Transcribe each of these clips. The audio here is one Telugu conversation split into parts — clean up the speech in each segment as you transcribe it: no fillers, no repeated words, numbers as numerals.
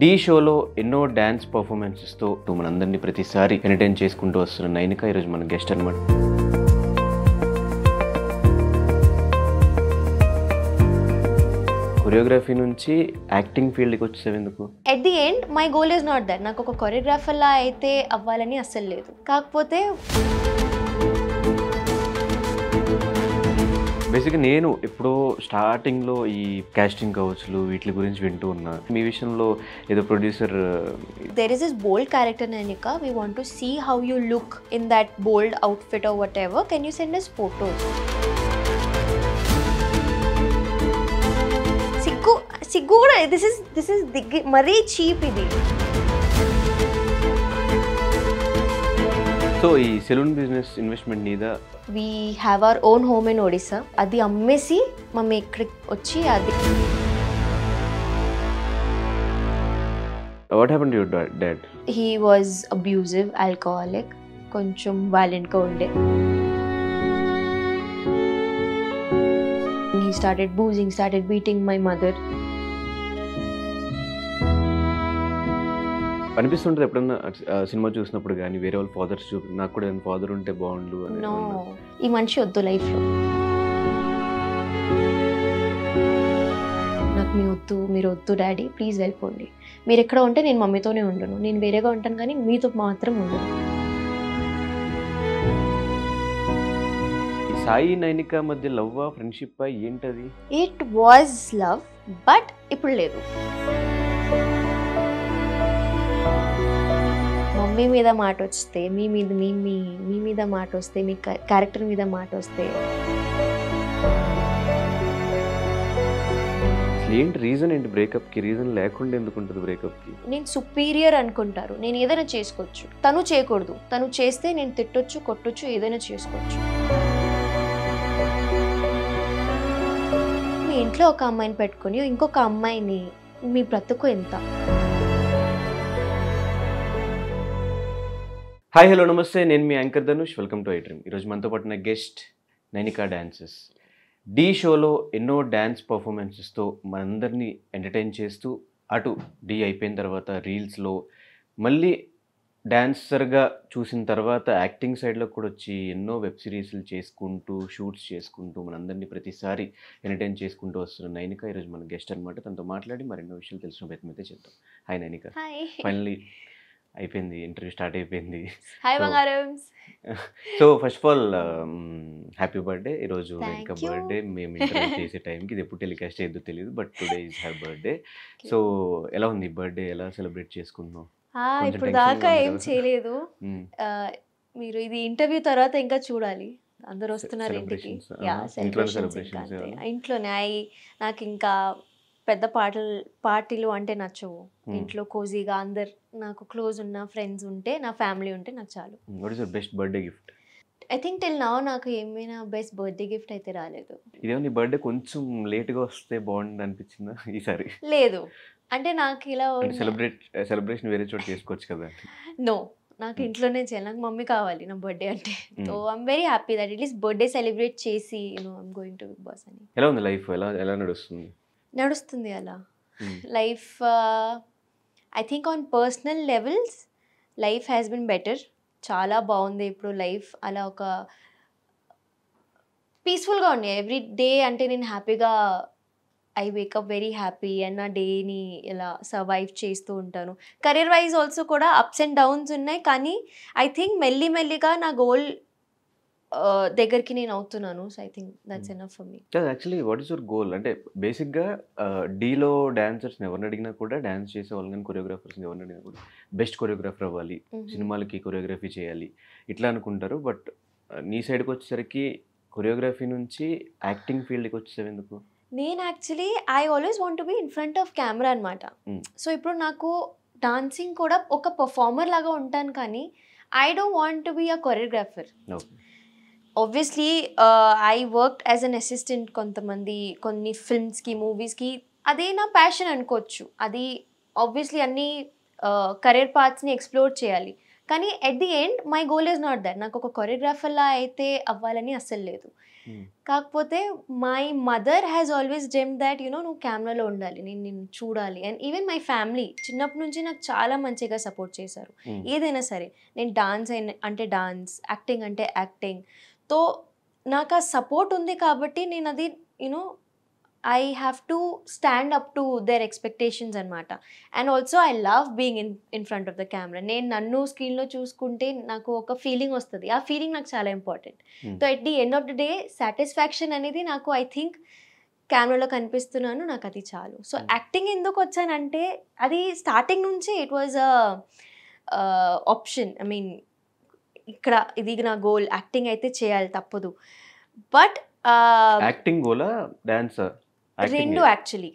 ఢీ షోలో ఎన్నో డ్యాన్స్ పర్ఫార్మెన్సెస్తో మనందరినీ ప్రతిసారి ఎంటర్టైన్ చేసుకుంటూ వస్తున్న నైనిక ఈరోజు మన గెస్ట్ అనమాట. కొరియోగ్రఫీ నుంచి యాక్టింగ్ ఫీల్డ్కి వచ్చేసావు ఎందుకు? At the end my goal is not that. నాకు ఒక కొరియోగ్రాఫర్లా అయితే అవ్వాలని అస్సలు లేదు. కాకపోతే బేసిక్గా నేను ఎప్పుడో స్టార్టింగ్లో ఈ కాస్టింగ్ కౌచ్లు వీటి గురించి వింటూ ఉన్నా. మీ విషయంలో ఏదో producer there is this bold character Nainika, we want to see how you look in that bold outfit or whatever, can you send us photos? సిగ్గు కూడా this is మరీ చీప్ ఇది. సో ఈ సెలూన్ బిజినెస్ ఇన్వెస్ట్మెంట్ నీదా? We have our own home in Odisha. అది అమ్మేసి మమ్మీ ఇక్కడికి వచ్చి అది. What happened to your dad? He was abusive, alcoholic, కొంచెం violent-గా ఉండే. He started boozing, started beating my mother. అనిపిస్తుంటుంది ఎప్పుడన్నా సినిమా చూసినప్పుడు కానీ వేరే వాళ్ళ ఫాదర్స్ నాకు కూడా ఫాదర్ ఉంటే బాగుండు అని. నో, ఈ మనిషి వద్దు లైఫ్లో. నాకు మీరు వద్దు డాడీ, ప్లీజ్ వెళ్ళిపోండి. మీరు ఎక్కడ ఉంటే నేను మమ్మీతోనే ఉండను, నేను వేరేగా ఉంటాను కానీ మీతో మాత్రం ఉండను. సాయి నైనిక మధ్య లవ్ ఫ్రెండ్షిప్ ఏంటది? ఇట్ వాజ్ లవ్, బట్ ఇప్పుడు లేదు. మమ్మీ మీద మాట వస్తే, మీ మీద మాట వస్తే, మీ క్యారెక్టర్ మీద మాట వస్తే ఏంటి రీజన్? ఏంటి బ్రేకప్కి రీజన్ లేకుండా ఎందుకు ఉంటుంది బ్రేకప్కి? నేను సుపీరియర్ అనుకుంటారు, నేను ఏదైనా చేసుకోవచ్చు, తను చేయకూడదు. తను చేస్తే నేను తిట్టొచ్చు, కొట్టొచ్చు, ఏదైనా చేసుకోవచ్చు. మీ ఇంట్లో ఒక అమ్మాయిని పెట్టుకొని ఇంకొక అమ్మాయిని, మీ బ్రతుకు ఎంత? హాయ్ హలో నమస్తే, నేను మీ anchor Dhanush. Welcome to iDream. ఈరోజు మనతో పాటు నా గెస్ట్ నైనిక డాన్సెస్. ఢీ షోలో ఎన్నో డ్యాన్స్ పర్ఫార్మెన్సెస్తో మనందరినీ ఎంటర్టైన్ చేస్తూ, అటు ఢీ అయిపోయిన తర్వాత రీల్స్లో మళ్ళీ డాన్సర్గా చూసిన తర్వాత యాక్టింగ్ సైడ్లో కూడా వచ్చి ఎన్నో వెబ్ సిరీస్లు చేసుకుంటూ, షూట్స్ చేసుకుంటూ మనందరినీ ప్రతిసారి ఎంటర్టైన్ చేసుకుంటూ వస్తున్న నైనిక ఈరోజు మన గెస్ట్ అనమాట. తనతో మాట్లాడి మరెన్నో విషయాలు తెలిసిన ప్రయత్నం అయితే చేద్దాం. హాయ్ నైనిక. ఫైనలీ అయిపోయింది, ఇంటర్వ్యూ స్టార్ట్ అయిపోయింది. హాయ్ బంగారమ్స్. So first of all happy birthday. ఈరోజు నైనిక బర్త్డే. మేము ఇంటర్వ్యూ చేసే టైంకి ఇది ఎప్పుడు టెలికాస్ట్ అయ్యేదో తెలియదు, but today is her birthday. So ఎలా ఉంది బర్త్డే? ఎలా సెలబ్రేట్ చేసుకున్నావు? ఇప్పుడు దాకా ఏం చేయలేదు. మీరు ఇది ఇంటర్వ్యూ తర్వాత ఇంకా చూడాలి. అందరు వస్తున్నారు ఇంటికి. ఇంట్లోనే నాకు ఇంకా పెద్ద పార్టీలు అంటే నచ్చవు. ఇంట్లో కోజీగా అందరు నాకు క్లోజ్ ఉన్న ఫ్రెండ్స్ ఉంటే, నా ఫ్యామిలీ ఉంటే నాకు చాలు. What is your best birthday gift? I think till now నాకు ఏమైనా బెస్ట్ బర్త్డే గిఫ్ట్ అయితే రాలేదు. ఇదేమో నీ బర్త్డే కొంచెం లేట్గా వస్తే బాగుంది అనిపించిందా ఈసారి? లేదు, అంటే నాకు ఇలా సెలబ్రేషన్ వేరే చోట చేసుకోవచ్చు కదా. నో, నాకు ఇంట్లోనే చేయాలి. నాకు మమ్మీ కావాలి నా బర్త్డే అంటే. So I'm very happy that atleast birthday celebrate చేసి I'm going to Bigg Boss అని. ఎలా ఉంది లైఫ్? ఎలా నడుస్తుంది అలా life? I think on personal levels life has been better. చాలా బాగుంది ఇప్పుడు లైఫ్. అలా ఒక పీస్ఫుల్గా ఉంది ఎవ్రీ డే. అంటే నేను హ్యాపీగా I wake up very happy and నా డేని ఇలా సర్వైవ్ చేస్తూ ఉంటాను. కెరీర్ వైజ్ ఆల్సో కూడా అప్స్ అండ్ డౌన్స్ ఉన్నాయి, కానీ ఐ థింక్ మెల్లిగా నా గోల్ దగ్గరికి నేను అవుతున్నాను. So I think that's enough for me. Actually what is your goal? అంటే బేసిక్గా డీలో డాన్సర్స్ని ఎవరిని అడిగినా కూడా, డాన్స్ చేసే వాళ్ళు కానీ కొరియోగ్రాఫర్స్ని ఎవరిని అడిగినా కూడా బెస్ట్ కొరియోగ్రాఫర్ అవ్వాలి, సినిమాలకి కొరియోగ్రఫీ చేయాలి ఇట్లా అనుకుంటారు. బట్ నీ సైడ్కి వచ్చేసరికి కొరియోగ్రఫీ నుంచి యాక్టింగ్ ఫీల్డ్కి వచ్చేసావు ఎందుకు? నేను actually I always want to be in front of camera అనమాట. సో ఇప్పుడు నాకు డాన్సింగ్ కూడా ఒక పర్ఫార్మర్ లాగా ఉంటాను, కానీ I don't want to be a choreographer. Obviously I worked as an assistant కొన్ని ఫిల్మ్స్కి, మూవీస్కి. అదే నా ప్యాషన్ అనుకోవచ్చు. అది ఆబ్వియస్లీ అన్ని కెరీర్ పాత్స్ని ఎక్స్ప్లోర్ చేయాలి. కానీ at the end my goal is not that. నాకు ఒక కొరియోగ్రాఫర్లా అయితే అవ్వాలని అస్సలు లేదు. కాకపోతే my mother has always dream that నువ్వు కెమెరాలో ఉండాలి, నేను నిన్ను చూడాలి. అండ్ ఈవెన్ మై ఫ్యామిలీ చిన్నప్పటి నుంచి నాకు చాలా మంచిగా సపోర్ట్ చేశారు. ఏదైనా సరే, నేను డాన్స్ అంటే డాన్స్, యాక్టింగ్ అంటే యాక్టింగ్. తో నాకు ఆ సపోర్ట్ ఉంది కాబట్టి నేను అది I have to stand up to their expectations అనమాట. And also I love being in front of the camera. నేను నన్ను స్క్రీన్లో చూసుకుంటే నాకు ఒక ఫీలింగ్ వస్తుంది. ఆ ఫీలింగ్ నాకు చాలా important. So at the end of the day satisfaction అనేది నాకు ఐ థింక్ కెమెరాలో కనిపిస్తున్నాను, నాకు అది చాలు. సో యాక్టింగ్ ఎందుకు వచ్చానంటే అది స్టార్టింగ్ నుంచి it was option. I mean ఇక్కడ ఇది నా గోల్, యాక్టింగ్ అయితే చేయాలి తప్పదు. But acting Gola dancer? రెండు యాక్చువల్లీ.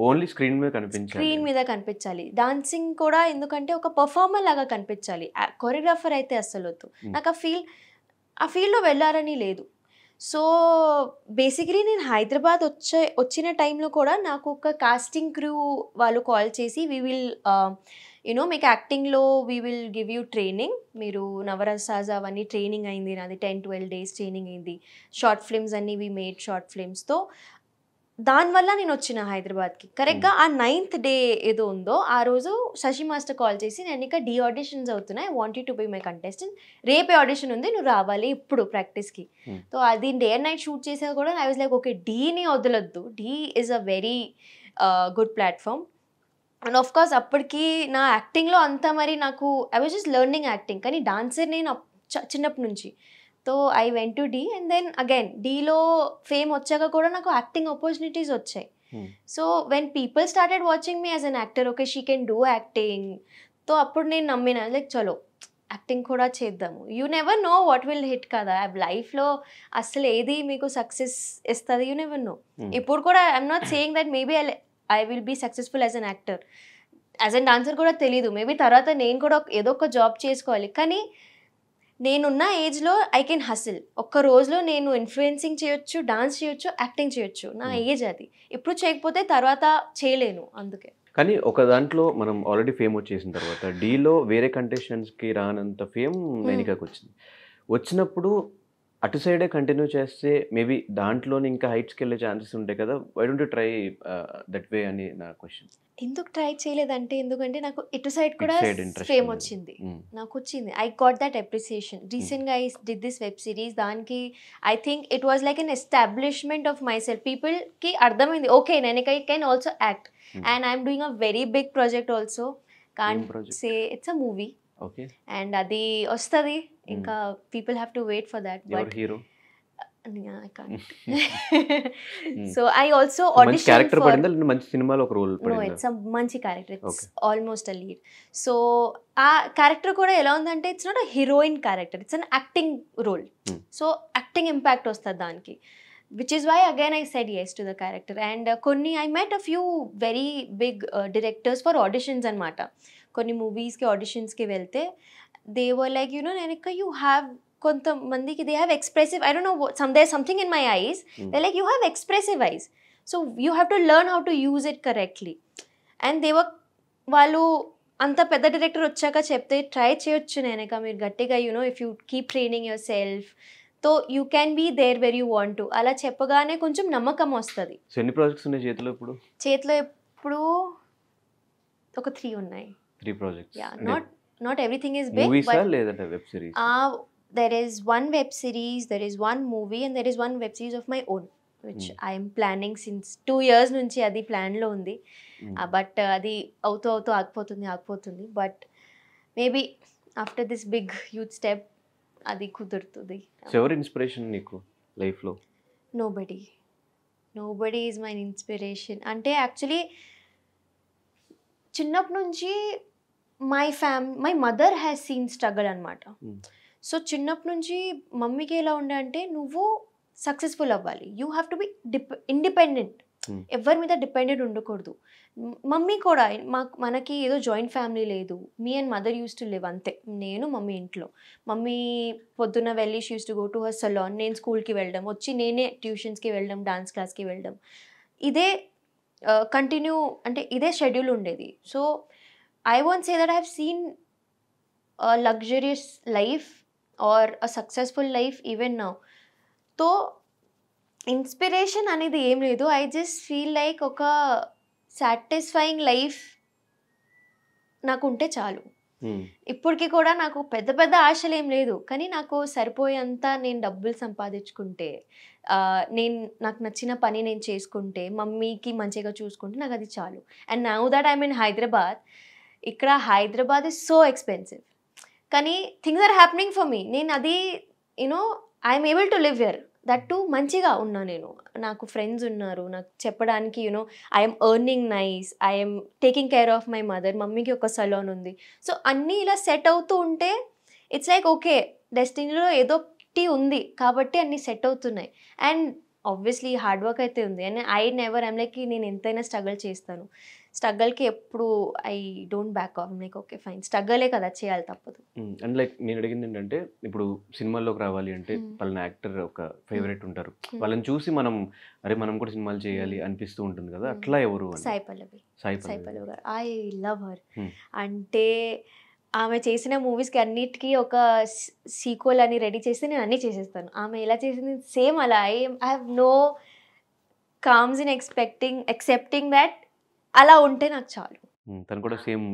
ఓన్లీ స్క్రీన్ మీద కనిపించాలి, స్క్రీన్ మీద కనిపించాలి. డాన్సింగ్ కూడా ఎందుకంటే ఒక పర్ఫార్మర్ లాగా కనిపించాలి. కొరియోగ్రాఫర్ అయితే అస్సలు వద్దు. నాకు ఆ ఫీల్డ్లో వెళ్ళాలని లేదు. సో బేసికలీ నేను హైదరాబాద్ వచ్చిన టైంలో కూడా నాకు ఒక కాస్టింగ్ క్రూ వాళ్ళు కాల్ చేసి వీ విల్ మీకు యాక్టింగ్లో we will give you training, మీరు నవరసాజ్ అవన్నీ ట్రైనింగ్ అయింది నాది, 10-12 days ట్రైనింగ్ అయింది. షార్ట్ ఫిల్మ్స్ అన్నీ వీ మేడ్ షార్ట్ ఫిల్మ్స్తో. దానివల్ల నేను వచ్చిన హైదరాబాద్కి. కరెక్ట్గా ఆ 9th day ఏదో ఉందో ఆ రోజు శశి మాస్టర్ కాల్ చేసి, నేను ఇంకా డీ ఆడిషన్స్ అవుతున్నాయి, I want you to be my contestant, రేపే ఆడిషన్ ఉంది, నువ్వు రావాలి ఇప్పుడు ప్రాక్టీస్కి. సో అది డే అండ్ నైట్ షూట్ చేసేది కూడా ఐ వాజ్ లైక్ ఓకే, డీని వదలొద్దు, Dhee is a very good platform. And of course అప్పటికి నా యాక్టింగ్లో అంతా మరి నాకు I was just learning acting, కానీ డాన్సర్ నేను చిన్నప్పటి నుంచి. So I went to Dhee and then again డీలో ఫేమ్ వచ్చాక కూడా నాకు యాక్టింగ్ ఆపర్చునిటీస్ వచ్చాయి. So when people started watching me as an actor, okay she can do acting, so అప్పుడు నేను నమ్మిన లైక్ చలో యాక్టింగ్ కూడా చేద్దాము. You never know what will hit కదా లైఫ్లో, అసలు ఏది మీకు సక్సెస్ ఇస్తుంది, యూ నెవర్ నో. ఇప్పుడు కూడా I'm not saying that maybe I will be successful as an actor, as an dancer కూడా తెలీదు. మేబీ తర్వాత నేను కూడా ఏదో ఒక జాబ్ చేసుకోవాలి, కానీ నేనున్న ఏజ్లో ఐ కెన్ హసిల్. ఒక్క రోజులో నేను ఇన్ఫ్లుయెన్సింగ్ చేయొచ్చు, డాన్స్ చేయొచ్చు, యాక్టింగ్ చేయొచ్చు. నా ఏజ్ అది. ఇప్పుడు చేయకపోతే తర్వాత చేయలేను. అందుకే. కానీ ఒక దాంట్లో మనం ఆల్రెడీ ఫేమ్ వచ్చేసిన తర్వాత డీలో వేరే కంటెస్టెంట్స్కి రానంత ఫేమ్ నైనికాకి వచ్చింది. వచ్చినప్పుడు అటు సైడే కంటిన్యూ చేస్తే మేబీ దాంట్లోనే ఇంకా హైట్స్కి వెళ్ళే ఛాన్సెస్ ఉంటాయి కదా, why don't you try that way అని నా క్వశ్చన్. ఎందుకు ట్రై చేయలేదంటే, ఎందుకంటే నాకు ఇటు సైడ్ కూడా ఫేమ్ వచ్చింది, నాకు వచ్చింది. I got that appreciation. రీసెంట్గా I did this web series, దానికి I think it was like an establishment of myself. పీపుల్కి అర్థమైంది ఓకే నేను I can also act, and I'm doing a very big project also. Can't say it's a movie, and అది వస్తుంది ఇంకా. People have to wait for that. But hero I can't. So I also auditioned character for. పడిందా మంచి సినిమాలో ఒక రోల్ పడిందా? No, it's a మంచి character. It's almost a lead. So ఆ క్యారెక్టర్ కూడా ఎలా ఉందంటే it's not a heroine character, it's an acting role. So acting impact వస్తుంది దానికి, which is why again I said yes to the character. And కొన్ని I met a few very big directors for auditions అన్నమాట. కొన్ని మూవీస్కి ఆడిషన్స్కి వెళ్తే they were like Nanika, you have కొంతమందికి they have expressive, I don't know what, there's something in my eyes, they're like you have expressive eyes, so you have to learn how to use it correctly. And they were వాళ్ళు అంత పెద్ద డైరెక్టర్ వచ్చాక చెప్తే ట్రై చేయొచ్చు నేనక మీరు గట్టిగా if you keep training yourself తో you can be there where you want to, అలా చెప్పగానే కొంచెం నమ్మకం వస్తుంది. సో ఎన్ని ప్రాజెక్ట్స్ ఉన్నాయి చేతిలో ఇప్పుడు? చేతిలో ఇప్పుడు ఒక 3 ఉన్నాయి. 3 projects. Yeah, not everything is big, movies లేదా web series? There is one web series, there is one movie, and there is one web series of my own, which I am planning since 2 years నుంచి అది ప్లాన్లో ఉంది. బట్ అది అవుతూ ఆగిపోతుంది. But maybe after this big huge step అది కుదురుతుంది. ఎవరి ఇన్స్పిరేషన్ నీకు లైఫ్లో? Nobody is my inspiration. అంటే యాక్చువల్లీ చిన్నప్పటి నుంచి my mother has seen struggle అనమాట. సో చిన్నప్పటి నుంచి మమ్మీకి ఎలా ఉండే అంటే నువ్వు సక్సెస్ఫుల్ అవ్వాలి, you have to be independent, ఎవరి మీద డిపెండెంట్ ఉండకూడదు. మమ్మీ కూడా మనకి ఏదో జాయింట్ ఫ్యామిలీ లేదు, me and mother use to live అంతే. నేను మమ్మీ ఇంట్లో, మమ్మీ పొద్దున్న వెళ్ళి she use to go to her salon, నేను స్కూల్కి వెళ్ళడం, వచ్చి నేనే ట్యూషన్స్కి వెళ్ళడం, డాన్స్ క్లాస్కి వెళ్ళడం, ఇదే కంటిన్యూ అంటే ఇదే షెడ్యూల్ ఉండేది. So I want say that I have seen luxurious life or a successful life even now. So inspiration అనేది ఏం లేదు. ఐ జస్ట్ ఫీల్ లైక్ ఒక సాటిస్ఫైయింగ్ లైఫ్ నాకు ఉంటే చాలు. ఇప్పటికి కూడా నాకు పెద్ద పెద్ద ఆశలు ఏం లేదు, కానీ నాకు సరిపోయేంత నేను డబ్బులు సంపాదించుకుంటే, నాకు నచ్చిన పని నేను చేసుకుంటే, మమ్మీకి మంచిగా చూసుకుంటే నాకు అది చాలు. And now that I mean Hyderabad, ఇక్కడ హైదరాబాద్ ఇస్ సో ఎక్స్పెన్సివ్, కానీ things are happening for me. నేను అది I'm able to live here, that too మంచిగా ఉన్నా నేను. నాకు ఫ్రెండ్స్ ఉన్నారు, నాకు చెప్పడానికి I'm earning nice, I'm taking care of my mother, మమ్మీకి ఒక సలూన్ ఉంది. సో అన్నీ ఇలా సెట్ అవుతూ ఉంటే ఇట్స్ లైక్ ఓకే, డెస్టినీలో ఏదో ఒకటి ఉంది కాబట్టి అన్నీ సెట్ అవుతున్నాయి. అండ్ ఆబ్వియస్లీ హార్డ్ వర్క్ అయితే ఉంది. అండ్ ఐఎమ్ లైక్ నేను ఎంతైనా స్ట్రగుల్ చేస్తాను. స్ట్రగల్కి ఎప్పుడు I don't back off. Like okay fine, స్ట్రగలే కదా, చేయాలి, తప్పదు. అండ్ లైక్ నేను అడిగింది ఏంటంటే, ఇప్పుడు సినిమాల్లోకి రావాలి అంటే వాళ్ళని యాక్టర్ ఒక ఫేవరెట్ ఉంటారు, వాళ్ళని చూసి మనం కూడా సినిమాలు చేయాలి అనిపిస్తూ ఉంటుంది కదా, అట్లా ఎవరు? సాయి పల్లవి. సాయి పల్లవి గారు, ఐ లవ్ హర్. అంటే ఆమె చేసిన మూవీస్కి అన్నిటికీ ఒక సీక్వెల్ అని రెడీ చేస్తే నేను అన్నీ చేసేస్తాను. ఆమె ఎలా చేసింది సేమ్ అలా. I have no qualms in accepting that అలా ఉంటే నాకు చాలు. తను కూడా సేమ్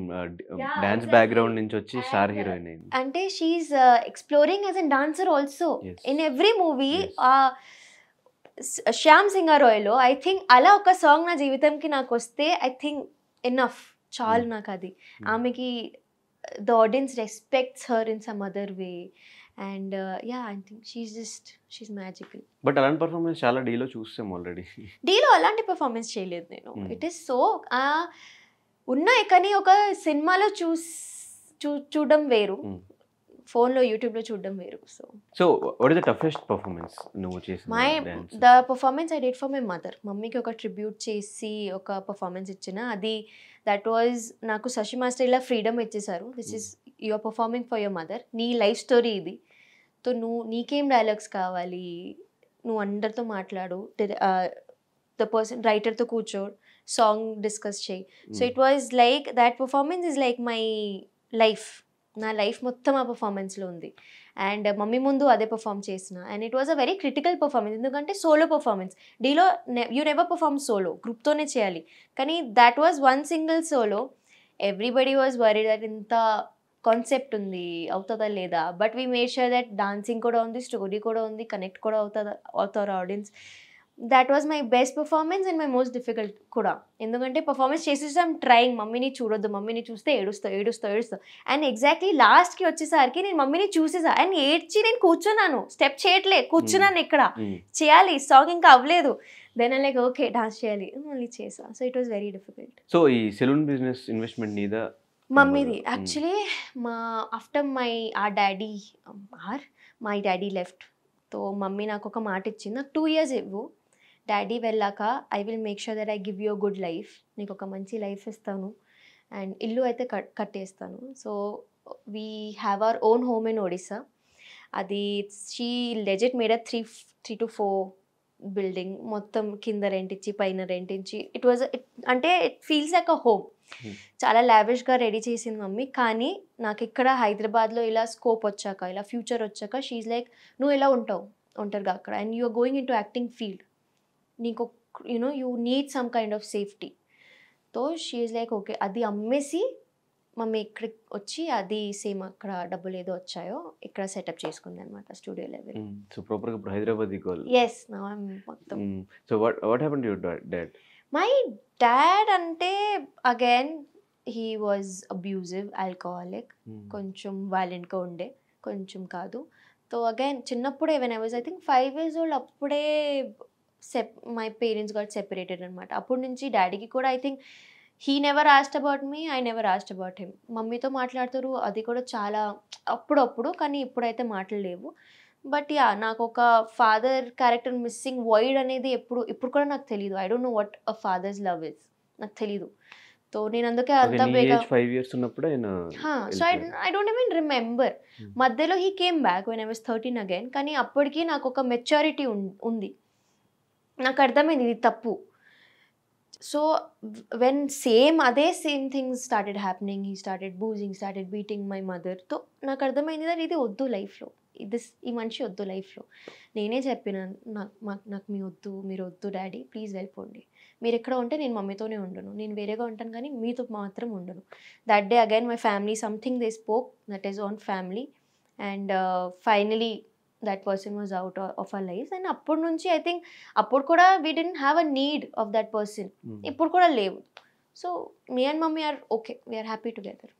డాన్స్ బ్యాక్గ్రౌండ్ నుంచి వచ్చి స్టార్ హీరోయిన్ అయింది. అంటే she is exploring as a dancer also in every movie. Shyam సింగారాయ్లో ఐ థింక్ అలా ఒక సాంగ్ నా జీవితంకి నాకు వస్తే ఐ థింక్ ఎనఫ్, చాలు నాకు అది. ఆమెకి the audience respects her in some other way, and yeah, I think she's magical. But అలాంటి పర్ఫార్మెన్స్ చాలా డీలో చూస్తాం ఆల్రెడీ. డీలో అలాంటి పర్ఫార్మెన్స్ చేయలేదు నేను. ఇట్ ఈస్ సో ఉన్నాయి, కానీ ఒక సినిమాలో చూడడం వేరు, ఫోన్లో యూట్యూబ్లో చూడడం వేరు. So what is the toughest performance నువ్వు చేసిన? The performance I did for my mother. మమ్మీకి ఒక ట్రిబ్యూట్ చేసి ఒక పర్ఫార్మెన్స్ ఇచ్చిన, అది దట్ వాజ్ నాకు శశి మాస్టర్ ఇలా ఫ్రీడమ్ ఇచ్చేసారు. This is your performing for your mother, నీ లైఫ్ స్టోరీ ఇది, సో నీకేం డైలాగ్స్ కావాలి, నువ్వు అందరితో మాట్లాడు, ద పర్సన్ రైటర్తో కూర్చో, సాంగ్ డిస్కస్ చేయి. So it was like that performance is like my life. నా లైఫ్ మొత్తం ఆ పర్ఫార్మెన్స్లో ఉంది. అండ్ మమ్మీ ముందు అదే పర్ఫామ్ చేసిన. And it was a very critical performance, ఎందుకంటే సోలో పర్ఫార్మెన్స్. డీలో యూ నెవర్ పర్ఫామ్ సోలో, గ్రూప్తోనే చేయాలి. కానీ that was one single solo. Everybody was worried that ఇంత కాన్సెప్ట్ ఉంది, అవుతుందా లేదా. But we made sure that dancing కూడా ఉంది, స్టోరీ కూడా ఉంది, కనెక్ట్ కూడా అవుతారు audience. That was my best performance and my most difficult కూడా. ఎందుకంటే పర్ఫార్మెన్స్ చేసేసాం ట్రయింగ్, మమ్మీని చూడొద్దు, మమ్మీని చూస్తే ఏడుస్తావు. అండ్ ఎగ్జాక్ట్లీ లాస్ట్కి వచ్చేసరికి నేను మమ్మీని చూసేసా అండ్ ఏడ్చి నేను కూర్చున్నాను, స్టెప్ చేయట్లే, కూర్చున్నాను ఇక్కడ, చేయాలి, సాంగ్ ఇంకా అవ్వలేదు. Then I like okay dance చేయాలి, మళ్ళీ చేసా. So it was very difficult. So ఈ సెలూన్ బిజినెస్ ఇన్వెస్ట్మెంట్ నీదా? మమ్మీది. Actually after my daddy left, తో మమ్మీ నాకు ఒక మాట ఇచ్చింది, నాకు 2 years ఇవ్వు, డాడీ వెళ్ళాక I will make sure that I give you a good life, నీకు ఒక మంచి లైఫ్ ఇస్తాను అండ్ ఇల్లు అయితే కట్టేస్తాను. So we have our own home in Odisha. అది షీ లెజెట్ మేడ్ అ 3 to 4 బిల్డింగ్, మొత్తం కింద రెంట్ ఇచ్చి పైన రెంట్ ఇచ్చి. అంటే it feels like a home. చాలా లావిష్గా రెడీ చేసింది మమ్మీ. కానీ నాకు ఇక్కడ హైదరాబాద్లో ఇలా స్కోప్ వచ్చాక, ఇలా ఫ్యూచర్ వచ్చాక షీఈ్ లైక్ నువ్వు ఎలా ఉంటారుగా అక్కడ, and you are going in to acting field, నీకు you need some kind of safety. తో షీఈ్ లైక్ ఓకే, అది అమ్మేసి మమ్మీ ఇక్కడికి వచ్చి అది సేమ్ అక్కడ డబ్బులు ఏదో వచ్చాయో ఇక్కడ సెటప్ చేసుకుంది అనమాట, స్టూడియో లెవెల్. సో ప్రాపర్గా ఇప్పుడు Hyderabad goal. Yes, now I am మొత్తం. So what happened to your dad? My dad అంటే again he was abusive, alcoholic, కొంచెం వైలెంట్గా ఉండే, కొంచెం కాదు. సో అగైన్ చిన్నప్పుడే when I was I think 5 years old, అప్పుడే మై పేరెంట్స్ గాట్ సెపరేటెడ్ అనమాట. అప్పటి నుంచి డాడీకి కూడా I think he never asked about me, I never asked about him. మమ్మీతో మాట్లాడుతారు, అది కూడా చాలా అప్పుడప్పుడు, కానీ ఇప్పుడైతే మాట్లాడలేవు. బట్ యా, నాకు ఒక ఫాదర్ క్యారెక్టర్ మిస్సింగ్, వాయిడ్ అనేది ఇప్పుడు కూడా నాకు తెలియదు. I don't know what a fathers love is, నాకు తెలీదు. సో నేను అందుకే అంత బేగా 5 years ఉన్నప్పుడు so I don't even remember. మధ్యలో he came back when I was 13 again. కానీ అప్పటికి నాకు ఒక మెచ్యూరిటీ ఉంది, నాకు అర్థమైంది ఇది తప్పు. సో వెన్ అదే same things started happening, he started boozing, started beating my mother. తో నాకు అర్థమైంది that ఇది వద్దు లైఫ్లో, ఈ మనిషి వద్దు లైఫ్లో. నేనే చెప్పిన, నాకు మీ వద్దు, మీరు వద్దు డాడీ, ప్లీజ్ వెళ్ళిపోండి. మీరు ఎక్కడ ఉంటే నేను మమ్మీతోనే ఉండను, నేను వేరేగా ఉంటాను కానీ మీతో మాత్రం ఉండను. That day again my family, something they spoke, that is on family. And finally that person was out of our lives. And అప్పటి నుంచి ఐ థింక్ అప్పుడు కూడా we didn't have a need of that person. ఇప్పుడు కూడా లేవు. So me and mummy are okay, we're happy together.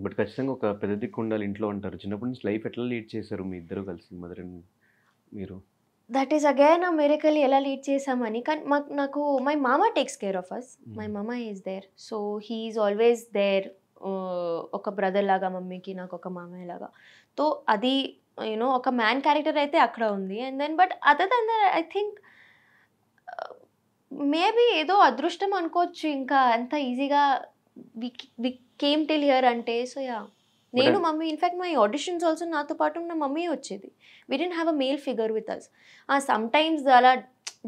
But ఖచ్చితంగా ఒక పెద్ద దిక్కు ఉండాలి ఇంట్లో అంటారు. చిన్నప్పటి నుంచి లైఫ్ ఎట్లా లీడ్ చేశారు మీ ఇద్దరు కలిసి, మదర్ అండ్ మీరు? That is again a miracle, ఎలా లీడ్ చేసామని. కానీ నాకు my mama takes care of us, my mama is there, so he is always there. ఒక బ్రదర్ లాగా మమ్మీకి, నాకు ఒక మామయ్య లాగా. సో అది యూనో ఒక మ్యాన్ క్యారెక్టర్ అయితే అక్కడ ఉంది. And then but other then that I think maybe ఏదో అదృష్టం అనుకోవచ్చు, ఇంకా అంత ఈజీగా వి కేమ్ టిల్ హియర్ అంటే. సో యా, నేను mummy, in fact my auditions also నాతో పాటు నా మమ్మీ వచ్చేది. We didn't have a male figure with us. Sometimes అలా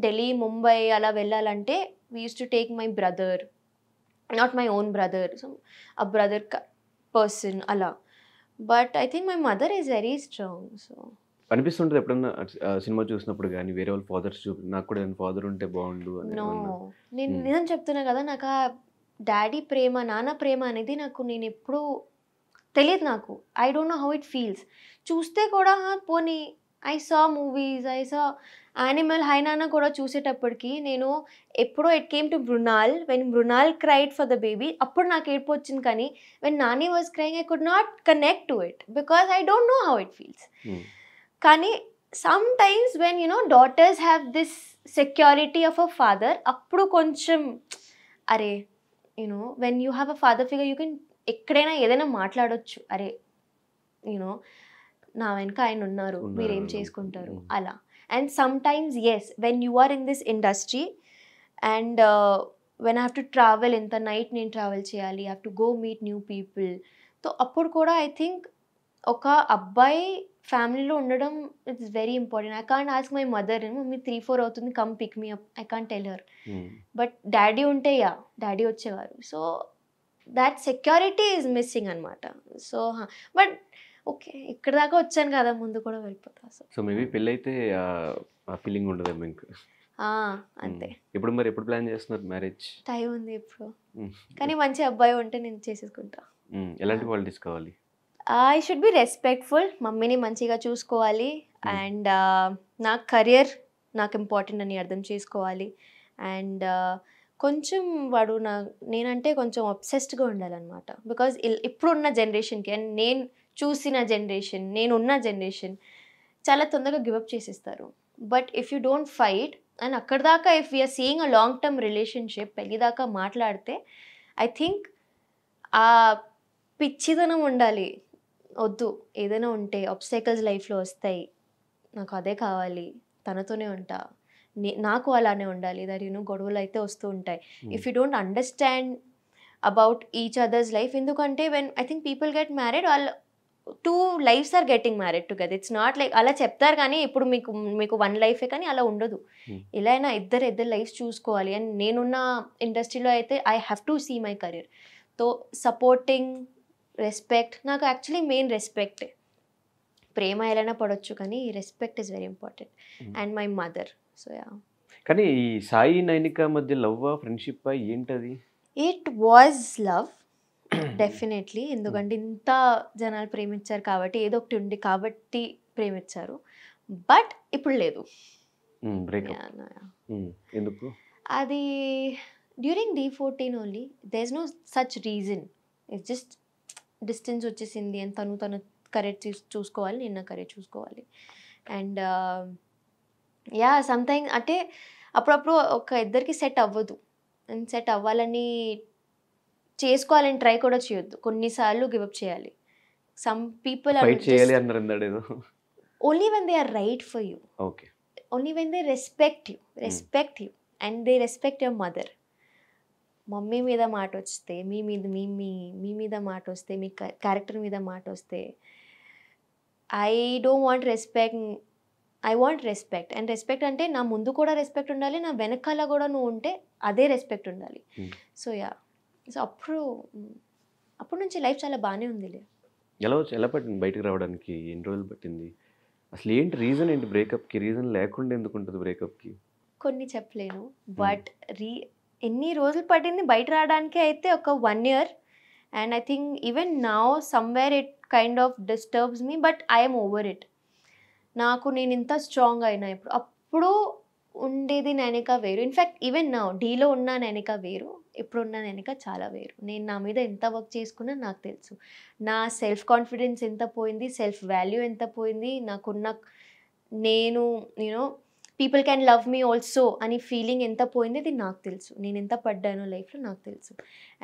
ఢిల్లీ, ముంబై అలా వెళ్ళాలంటే we used to take my brother, not my own brother, so a brother person అలా. But I think my mother is very strong. So అనిపిస్తుంటుంది ఎప్పుడన్నా సినిమా చూసినప్పుడు కానీ వేరే వాళ్ళ ఫాదర్స్ నాకు కూడా ఫాదర్ ఉంటే బాగుండు అని? నో, నేను నిజం చెప్తున్నా కదా, నాకు ఆ డాడీ ప్రేమ, నాన్న ప్రేమ అనేది నేను ఎప్పుడూ తెలియదు. నాకు I don't know how it feels. చూస్తే కూడా పోనీ I saw movies, I saw Animal, Hi Nanna కూడా చూసేటప్పటికి నేను ఎప్పుడో it came to Mrunal, when Mrunal cried for the baby, అప్పుడు నాకు ఏడుపు వచ్చింది. కానీ when Nani was crying I could not connect to it because I don't know how it feels. కానీ some times when daughters have this security of a father, అప్పుడు కొంచెం అరే when you have a father figure you can ఎక్కడైనా ఏదైనా మాట్లాడొచ్చు. అరే నా వెనక ఆయన ఉన్నారు, మీరేం చేసుకుంటారు అలా. And sometimes yes, when you are in this industry and when I have to travel, ఇంత నైట్ నేను ట్రావెల్ చేయాలి, have to go meet new people. So అప్పుడు కూడా ఐ థింక్ ఒక అబ్బాయి ఫ్యామిలీలో ఉండడం it's very important. I can't ask my mother, mummy 3-4 అవుతుంది, come pick me up, I can't tell her. But daddy ఉంటే డాడీ వచ్చేవారు. So that security is missing అనమాట. సో బట్ ఓకే, ఇక్కడ దాకా వచ్చాను కదా, ముందు కూడా వెళ్ళిపోతా. సో మేబీ పెళ్ళి అయితే ఆ ఫీలింగ్ ఉండదేమో ఇంకా. అంతే. ఇప్పుడు మరి ఎప్పుడు ప్లాన్ చేస్తున్నారు మ్యారేజ్? టైం ఉంది ఇప్పుడు, కానీ మంచి అబ్బాయి ఉంటే నేను చేసేసుకుంటా. ఎలాంటి క్వాలిటీస్ కావాలి? ఐ షుడ్ బి రెస్పెక్ట్ఫుల్, మమ్మీని మంచిగా చూసుకోవాలి, అండ్ నా కెరియర్ నాకు ఇంపార్టెంట్ అని అర్థం చేసుకోవాలి. అండ్ కొంచెం వాడు నేనంటే కొంచెం అబ్సెస్డ్గా ఉండాలన్నమాట. బికాజ్ ఇప్పుడున్న జనరేషన్కి అండ్ నేను చూసిన జనరేషన్, నేనున్న జనరేషన్ చాలా తొందరగా గివప్ చేసేస్తారు. But if you don't fight and అక్కడ దాకా if we're seeing a long term relationship, పెళ్ళి దాకా మాట్లాడితే ఐ థింక్ ఆ పిచ్చిదనం ఉండాలి. వద్దు, ఏదైనా ఉంటే ఆబ్స్టైకల్స్ లైఫ్లో వస్తాయి, నాకు అదే కావాలి, తనతోనే ఉంటా, నాకు అలానే ఉండాలి, దట్ గొడవలు అయితే వస్తూ ఉంటాయి. If you don't understand about each others life, ఎందుకంటే when I think people get married, వాళ్ళ 2 lives are getting married together. It's not like అలా చెప్తారు కానీ ఇప్పుడు మీకు 1 లైఫే, కానీ అలా ఉండదు. ఇలా అయినా ఇద్దరు లైఫ్ చూసుకోవాలి. అండ్ నేనున్న ఇండస్ట్రీలో అయితే I have to see my career. తో సపోర్టింగ్, రెస్పెక్ట్, నాకు యాక్చువల్లీ మెయిన్ రెస్పెక్టే. ప్రేమ ఎలానా పడవచ్చు కానీ respect is very important. And my mother. So yeah. కానీ ఈ సాయి నైనిక మధ్య లవ్ ఫ్రెండ్షిప్ ఏంటది? It was love definitely. ఎందుకంటే ఇంత జనాలు ప్రేమించారు కాబట్టి, ఏదో ఒకటి ఉంది కాబట్టి ప్రేమించారు. బట్ ఇప్పుడు లేదు. ఎందుకు? అది during D14 only. There is no such reason. It's just distance వచ్చేసింది అండ్ తను కరెక్ట్ చూసుకోవాలి, నేను నా కరెక్ట్ చూసుకోవాలి. అండ్ యా, సమ్టైమ్స్ అంటే అప్పుడప్పుడు ఒక ఇద్దరికి సెట్ అవ్వదు. అండ్ సెట్ అవ్వాలని చేసుకోవాలని ట్రై కూడా చేయొద్దు, కొన్నిసార్లు గివప్ చేయాలి. Some people only when they are right for you, only when they respect you and they respect your mother. Mummy మీద మాట వస్తే, మీ మీద మాట వస్తే, మీ క్యారెక్టర్ మీద మాట వస్తే, I don't want respect I want respect. And respect అంటే నా ముందు కూడా రెస్పెక్ట్ ఉండాలి, నా వెనకాల కూడా నువ్వు ఉంటే అదే రెస్పెక్ట్ ఉండాలి. సో సో అప్పటి నుంచి లైఫ్ చాలా బాగానే ఉందిలే. ఎలా పట్టింది బయటకు రావడానికి? ఎన్ని రోజులు పట్టింది? అసలు ఏంటి రీజన్ ఏంటి బ్రేకప్కి? రీజన్ లేకుండా ఎందుకు ఉంటుంది బ్రేకప్కి? కొన్ని చెప్పలేను, బట్ ఎన్ని రోజులు పట్టింది బయట రావడానికి అయితే ఒక 1 year. And I think even now somewhere it kind of disturbs me, but I'm over it. నేను ఇంత స్ట్రాంగ్ అయినా అప్పుడు ఉండేది నైనిక వేరు. ఇన్ఫ్యాక్ట్ ఈవెన్ నౌ డీలో ఉన్న నైనిక వేరు, ఇప్పుడున్న నైనిక చాలా వేరు. నేను నా మీద ఎంత వర్క్ చేసుకున్నా నాకు తెలుసు. నా సెల్ఫ్ కాన్ఫిడెన్స్ ఎంత పోయింది, సెల్ఫ్ వాల్యూ ఎంత పోయింది, నాకున్న నేను people can love me also అని ఫీలింగ్ ఎంత పోయింది, అది నాకు తెలుసు. నేను ఎంత పడ్డానో లైఫ్లో నాకు తెలుసు.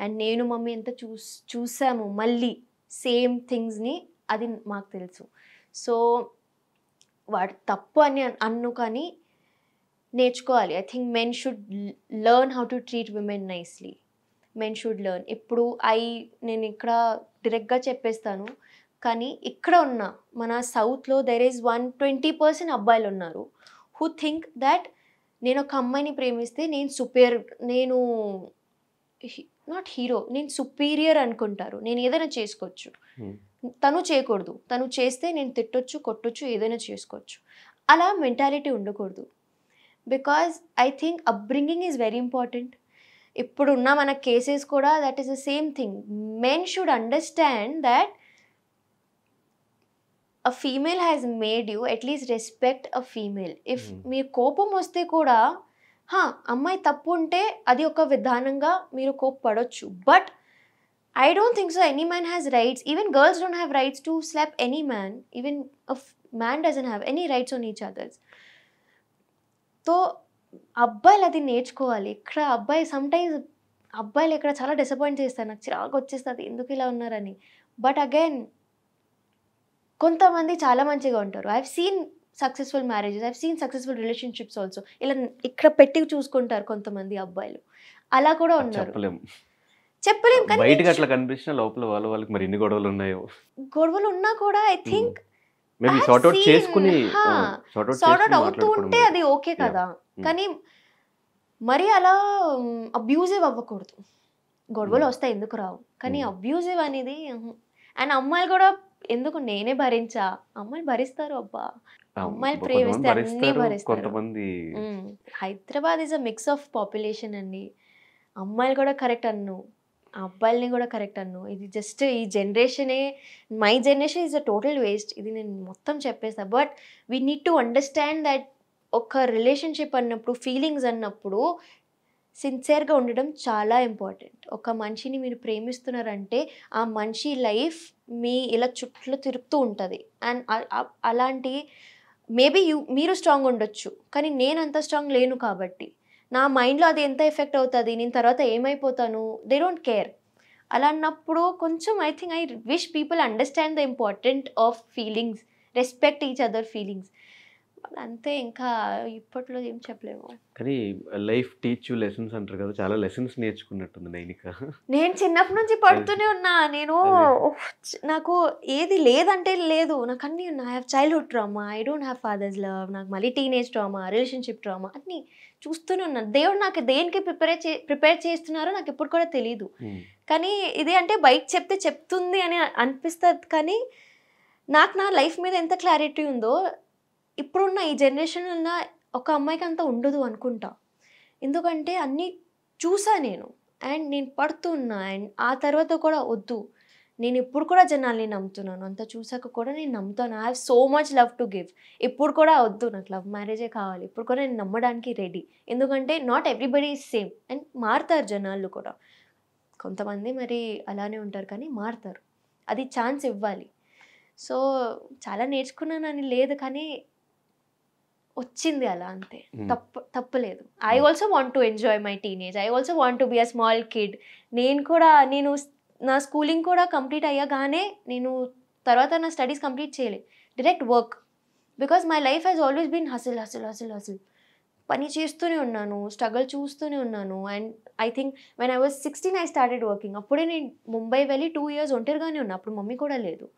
అండ్ నేను మమ్మీ ఎంత చూసాము మళ్ళీ సేమ్ థింగ్స్ని, అది మాకు తెలుసు. సో వాడు తప్పు అని కానీ నేర్చుకోవాలి. I think men should learn how to treat women nicely. Men should learn. ఇప్పుడు నేను ఇక్కడ డైరెక్ట్గా చెప్పేస్తాను, కానీ ఇక్కడ ఉన్న మన సౌత్లో దెర్ ఈజ్ 120% అబ్బాయిలు ఉన్నారు హూ థింక్ దట్ నేను ఒక అమ్మాయిని ప్రేమిస్తే నేను నాట్ హీరో, నేను సుపీరియర్ అనుకుంటారు. నేను ఏదైనా చేసుకోవచ్చు, తను చేయకూడదు. తను చేస్తే నేను తిట్టొచ్చు, కొట్టొచ్చు, ఏదైనా చేసుకోవచ్చు. అలా మెంటాలిటీ ఉండకూడదు. Because I think upbringing is very important. ఇప్పుడున్న మన కేసెస్ కూడా that is the same thing. Men should understand that a female has made you, at least respect a female. If మీరు కోపం వస్తే కూడా అమ్మాయి తప్పు ఉంటే అది ఒక విధానంగా మీరు కోప్పడొచ్చు. But I don't think so any man has rights. Even girls don't have rights to slap any man. Even a man doesn't have any rights on each others. So అబ్బాయిలు అది నేర్చుకోవాలి. ఇక్కడ అబ్బాయిలు ఇక్కడ చాలా డిసప్పాయింట్ చేస్తారు. నాకు చిరాకు వచ్చేస్తుంది ఎందుకు ఇలా ఉన్నారని. బట్ అగైన్ కొంతమంది చాలా మంచిగా ఉంటారు. I have seen successful marriages, I have seen successful relationships also. ఇలా ఇక్కడ పెట్టి చూసుకుంటారు కొంతమంది అబ్బాయిలు, అలా కూడా ఉన్నారు. చెప్పలేం, కానీ బయటకి అట్లా కనిపించిన లోపల వాళ్ళకి మరి ఎన్ని గొడవలు ఉన్నాయో. గొడవలు ఉన్నా కూడా I think maybe sort out చేసుకుని సార్ట్ అవుట్ అవుతూ ఉంటే అది ఓకే కదా. కానీ మరి అలా అబ్యూజివ్ అవ్వకూడదు. గొడవలు వస్తాయి, ఎందుకు రావు, కానీ అబ్యూజివ్ అనేది. అండ్ అమ్మాయిలు కూడా ఎందుకు, నేనే భరించా, అమ్మాయిలు భరిస్తారు. అబ్బా, అమ్మాయిలు ప్రేమిస్తే అన్నీ భరిస్తారు. Hyderabad is a mix of population అండి. అమ్మాయిలు కూడా కరెక్ట్ అన్ను, అబ్బాయిల్ని కూడా కరెక్ట్ అన్ను. ఇది జస్ట్ ఈ జనరేషనే, my generation is a total waste. ఇది నేను మొత్తం చెప్పేస్తా. But we need to understand that ఒక రిలేషన్షిప్ అన్నప్పుడు, ఫీలింగ్స్ అన్నప్పుడు సిన్సియర్గా ఉండడం చాలా ఇంపార్టెంట్. ఒక మనిషిని మీరు ప్రేమిస్తున్నారంటే ఆ మనిషి లైఫ్ ఇలా చుట్టూ తిరుగుతూ ఉంటుంది. అండ్ అలాంటి మేబీ మీరు స్ట్రాంగ్ ఉండొచ్చు, కానీ నేను అంత స్ట్రాంగ్ లేను. కాబట్టి నా మైండ్లో అది ఎంత ఎఫెక్ట్ అవుతుంది, నేను తర్వాత ఏమైపోతాను, దే డోంట్ కేర్. అలా అన్నప్పుడు కొంచెం I think I wish people understand the important of feelings, respect each other feelings. అంతే, ఇంకా ఇప్పట్లో ఏం చెప్పలేము. కానీ లైఫ్ టీచ్ యూ లెసన్స్ అంటారు కదా, చాలా లెసన్స్ నేర్చుకున్నట్టుంది నైనిక. నేను చిన్నప్పటి నుంచి పడుతూనే ఉన్నా. నాకు ఏది లేదంటే లేదు, నాకు అన్నీ ఉన్నా. I have childhood trauma, I don't have fathers love, నాకు మళ్ళీ టీనేజ్ ట్రామా, రిలేషన్షిప్ ట్రామా, అన్నీ చూస్తూనే ఉన్నాను. దేవుడు నాకు దేనికి ప్రిపేర్ చేస్తున్నారో నాకు ఇప్పుడు కూడా తెలీదు. కానీ ఇది అంటే బయట చెప్తుంది అని అనిపిస్తుంది. కానీ నాకు నా లైఫ్ మీద ఎంత క్లారిటీ ఉందో ఇప్పుడున్న ఈ జనరేషన్ ఉన్న ఒక అమ్మాయికి అంత ఉండదు అనుకుంటా. ఎందుకంటే అన్నీ చూసా నేను, అండ్ నేను పడుతున్నా. అండ్ ఆ తర్వాత కూడా వద్దు, నేను ఇప్పుడు కూడా జనాల్ని నమ్ముతున్నాను. అంత చూసాక కూడా నేను నమ్ముతాను. I have so much love to give. ఇప్పుడు కూడా వద్దు, నాకు లవ్ మ్యారేజే కావాలి. ఇప్పుడు కూడా నేను నమ్మడానికి రెడీ. ఎందుకంటే not everybody is same. And మారుతారు జనాలు కూడా. కొంతమంది మరి అలానే ఉంటారు, కానీ మారుతారు. అది ఛాన్స్ ఇవ్వాలి. సో చాలా నేర్చుకున్నానని లేదు, కానీ వచ్చింది అలా, అంతే. తప్పలేదు. I also want to enjoy my teenage. I also want to be a small kid. నేను నా స్కూలింగ్ కూడా కంప్లీట్ అయ్యగానే నేను తర్వాత నా స్టడీస్ కంప్లీట్ చేయలేదు, direct work. Because my life has always been hustle hustle hustle hustle. పని చేస్తూనే ఉన్నాను, స్ట్రగల్ చూస్తూనే ఉన్నాను. And I think when I was 16 I started working. అప్పుడే నేను ముంబై వెళ్ళి 2 years ఒంటరిగానే ఉన్నా. అప్పుడు మమ్మీ కూడా లేదు.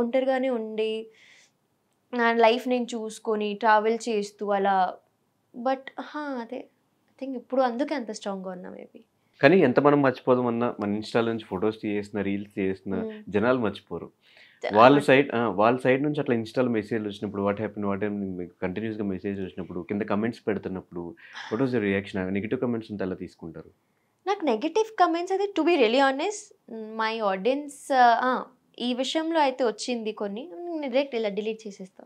ఒంటరిగానే ఉండి నా లైఫ్ నేను చూసుకొని ట్రావెల్ చేస్తూ అలా. బట్ అదే ఐ థింక్ ఇప్పుడు అందుకే అంత స్ట్రాంగ్గా ఉన్నా మేబీ. కానీ ఎంత మనం మర్చిపోదామన్నా మన ఇన్‌స్టా‌లో నుంచి ఫోటోస్ చేసిన, రీల్స్ చేసిన జనాలు మర్చిపోరు. వాళ్ళ సైడ్ నుంచి అట్లా ఇన్‌స్టా‌లో మెసేజ్‌లు వచ్చినప్పుడు వాట్ హ్యాపెన్ మీకు కంటిన్యూస్‌గా మెసేజ్ వచ్చినప్పుడు కింద కమెంట్స్ పెడుతున్నప్పుడు what was your reaction? Negative comments ఉంటే ఎలా తీసుకుంటారు? నాకు నెగెటివ్ కమెంట్స్ అది to be really honest my audience ఈ విషయంలో అయితే వచ్చింది కొన్ని, డైరెక్ట్ ఇలా డిలీట్ చేసేస్తా.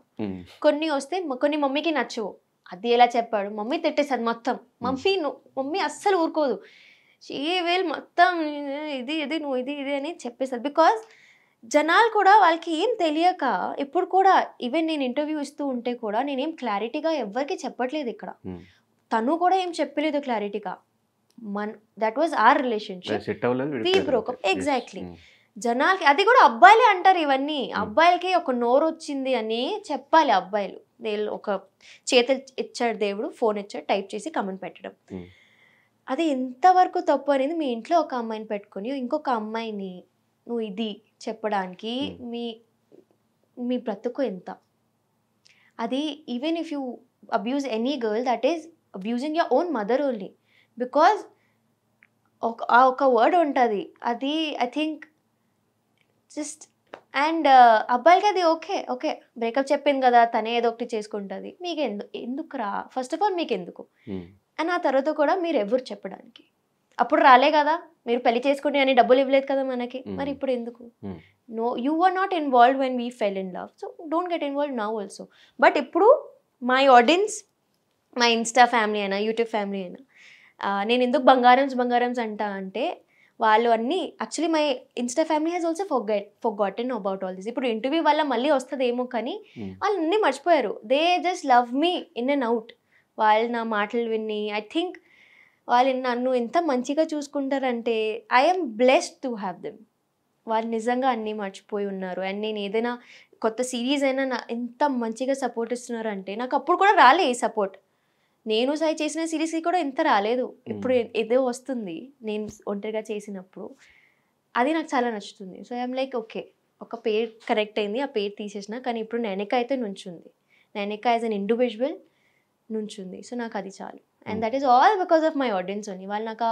కొన్ని వస్తే కొన్ని మమ్మీకి నచ్చవు. అది ఎలా చెప్పాడు, మమ్మీ తిట్టేసారు మొత్తం. మమ్మీ అస్సలు ఊరుకోదు. షీ విల్ మొత్తం ఇది ఇది నువ్వు ఇది ఇది అని చెప్పేసారు. బికాజ్ జనాలు కూడా వాళ్ళకి ఏం తెలియక ఇప్పుడు కూడా ఈవెన్ నేను ఇంటర్వ్యూ ఇస్తూ ఉంటే కూడా నేనేం క్లారిటీగా ఎవరికి చెప్పట్లేదు ఇక్కడ. తను కూడా ఏం చెప్పలేదు క్లారిటీగా. That was our relationship, we broke up. Exactly. జనాలకి అది కూడా అబ్బాయిలే అంటారు ఇవన్నీ. అబ్బాయిలకి ఒక నోరు వచ్చింది అని చెప్పాలి అబ్బాయిలు. ఒక చేతులు ఇచ్చాడు దేవుడు, ఫోన్ ఇచ్చాడు, టైప్ చేసి కమెంట్ పెట్టడం. అది ఎంతవరకు తప్పు అనేది మీ ఇంట్లో ఒక అమ్మాయిని పెట్టుకొని ఇంకొక అమ్మాయిని నువ్వు ఇది చెప్పడానికి మీ బ్రతుకు ఎంత? అది even if you abuse any girl that is abusing your own mother only. Because ఒక వర్డ్ ఉంటుంది అది ఐ థింక్ జస్ట్. అండ్ అబ్బాయిలకి అది ఓకే బ్రేకప్ చెప్పింది కదా తనే ఏదో ఒకటి చేసుకుంటుంది, మీకు ఎందుకురా ఫస్ట్ ఆఫ్ ఆల్, మీకు ఎందుకు? అండ్ ఆ తర్వాత కూడా మీరు ఎవరు చెప్పడానికి? అప్పుడు రాలే కదా, మీరు పెళ్లి చేసుకుంటే అని డబ్బులు ఇవ్వలేదు కదా మనకి, మరి ఇప్పుడు ఎందుకు? No, you are not involved when we fell in love, so don't get involved now also. But ఇప్పుడు my audience, my insta family అయినా యూట్యూబ్ ఫ్యామిలీ అయినా, నేను ఎందుకు బంగారమ్స్ అంటా అంటే వాళ్ళు అన్నీ actually my insta family has also forgotten about all this. ఇప్పుడు ఇంటర్వ్యూ వల్ల మళ్ళీ వస్తుందేమో కానీ వాళ్ళు అన్నీ మర్చిపోయారు. They just love me in and out. వాళ్ళు నా మాటలు విని ఐ థింక్ వాళ్ళు నన్ను ఎంత మంచిగా చూసుకుంటారంటే I'm blessed to have them. వాళ్ళు నిజంగా అన్నీ మర్చిపోయి ఉన్నారు. అండ్ నేను ఏదైనా కొత్త సిరీస్ అయినా ఎంత మంచిగా సపోర్ట్ ఇస్తున్నారు అంటే నాకు అప్పుడు కూడా రాలే ఈ సపోర్ట్. నేను సాయి చేసిన సిరీస్కి కూడా ఇంత రాలేదు. ఇప్పుడు ఏదో వస్తుంది నేను ఒంటరిగా చేసినప్పుడు, అది నాకు చాలా నచ్చుతుంది. సో ఐఎమ్ లైక్ ఓకే, ఒక పేరు కరెక్ట్ అయింది, ఆ పేరు తీసేసిన. కానీ ఇప్పుడు నైనిక అయితే నుంచుంది. నైనిక యాజ్ అన్ ఇండివిజువల్ నుంచుంది. సో నాకు అది చాలు. And that is all because of my audience only. వాళ్ళు నాకు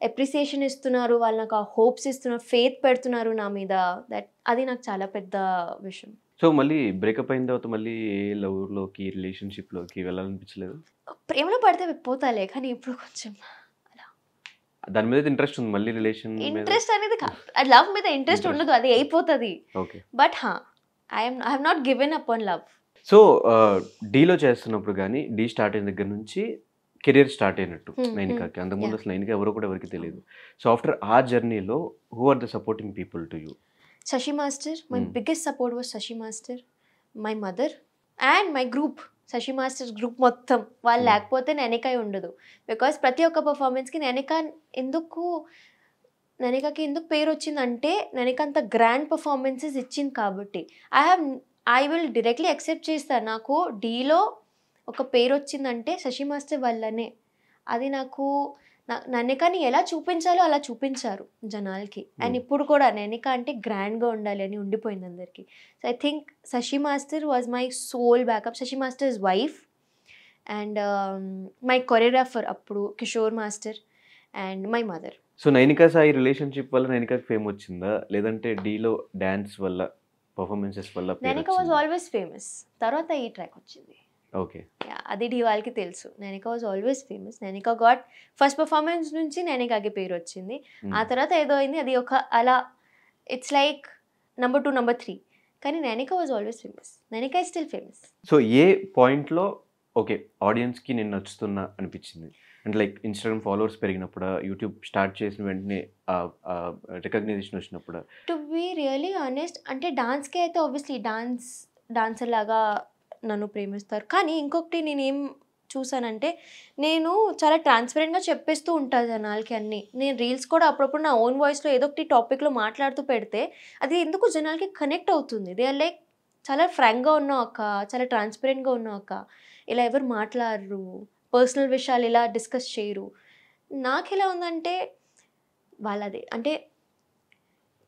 అప్రిసియేషన్ ఇస్తున్నారు, వాళ్ళు నాకు హోప్స్ ఇస్తున్నారు, ఫెయిత్ పెడుతున్నారు నా మీద. అది నాకు చాలా పెద్ద విషయం. సో మళ్ళీ బ్రేకప్ అయిన తర్వాత మళ్ళీ ఏ లవ్లోకి రిలేషన్షిప్లోకి వెళ్ళాలనిపించలేదు? ప్రేమలో పడితే పోతాలే, కానీ ఇప్పుడు కొంచెం దాని మీద ఇంట్రెస్ట్ ఉంది మళ్ళీ రిలేషన్ ఇంట్రెస్ట్ అనేది లవ్ మీద ఇంట్రెస్ట్ ఉండదు, అది అయిపోతుంది. But I have not given up on love. So డీలో చేస్తున్నప్పుడు కానీ డీ స్టార్ట్ అయిన దగ్గర నుంచి కెరియర్ స్టార్ట్ అయినట్టు నైనికాకి. అంతకుముందు అసలు నైనిక ఎవరో కూడా ఎవరికి తెలియదు. సో ఆఫ్టర్ ఆ జర్నీలో who are the supporting people to you? Shashi Master, my biggest support was Shashi Master, my mother and my group. Shashi Master's group మొత్తం వాళ్ళు లేకపోతే నైనిక ఉండదు. బికాస్ ప్రతి ఒక్క పర్ఫార్మెన్స్కి నైనికకి ఎందుకు పేరు వచ్చిందంటే నైనిక అంత గ్రాండ్ పర్ఫార్మెన్సెస్ ఇచ్చింది కాబట్టి. ఐ విల్ డైరెక్ట్లీ యాక్సెప్ట్ చేస్తాను. నాకు డీలో ఒక పేరు వచ్చిందంటే శశి మాస్టర్ వల్లనే. అది నాకు నైనికని ఎలా చూపించాలో అలా చూపించారు జనాలకి. అండ్ ఇప్పుడు కూడా నైనిక అంటే గ్రాండ్గా ఉండాలి అని ఉండిపోయింది అందరికీ. So I think Shashi master was my soul backup. Shashi master's wife and my choreographer అప్పుడు Kishore master and my mother. So Nainika Sai relationship వల్ల నైనికాకి ఫేమ్ వచ్చిందా, లేదంటే డీలో డ్యాన్స్ వల్ల పర్ఫార్మెన్సెస్ వల్ల? నైనిక వాజ్ ఆల్వేస్ ఫేమస్, తర్వాత ఈ ట్రాక్ వచ్చింది. ఓకే, అది ఢీ వాళ్ళకి తెలుసు. Nainika was always famous. Nainika got first performance నుంచి నైనికాకి పేరు వచ్చింది. ఆ తర్వాత ఏదో అయింది, అది ఒక అలా ఇట్స్ లైక్ నెంబర్ 2 నెంబర్ 3. కానీ Nainika was always famous. Nainika is still famous. So ఏ పాయింట్లో ఓకే ఆడియన్స్కి నేను నచ్చుతున్నా అనిపించింది? అంటే లైక్ ఇన్స్టాగ్రామ్ ఫాలోవర్స్ పెరిగినప్పుడు, యూట్యూబ్ స్టార్ట్ చేసిన వెంటనే రికగ్నైజేషన్ వచ్చినప్పుడు? టు బీ రియలీ ఆనెస్ట్ అంటే డాన్స్కి అయితే ఆబ్వియస్లీ డాన్సర్ లాగా నన్ను ప్రేమిస్తారు. కానీ ఇంకొకటి నేనేం చూసానంటే నేను చాలా ట్రాన్స్పరెంట్గా చెప్పేస్తూ ఉంటాను జనాలకి అన్నీ. నేను రీల్స్ కూడా అప్పుడప్పుడు నా ఓన్ వాయిస్లో ఏదో ఒకటి టాపిక్లో మాట్లాడుతూ పెడితే అది ఎందుకు జనాలకి కనెక్ట్ అవుతుంది. దే ఆర్ లైక్ చాలా ఫ్రాంక్గా ఉన్నావు అక్క, చాలా ట్రాన్స్పరెంట్గా ఉన్నావు అక్క, ఇలా ఎవరు మాట్లాడరు, పర్సనల్ విషయాలు ఇలా డిస్కస్ చేయరు. నాకు ఎలా ఉందంటే వాళ్ళదే అంటే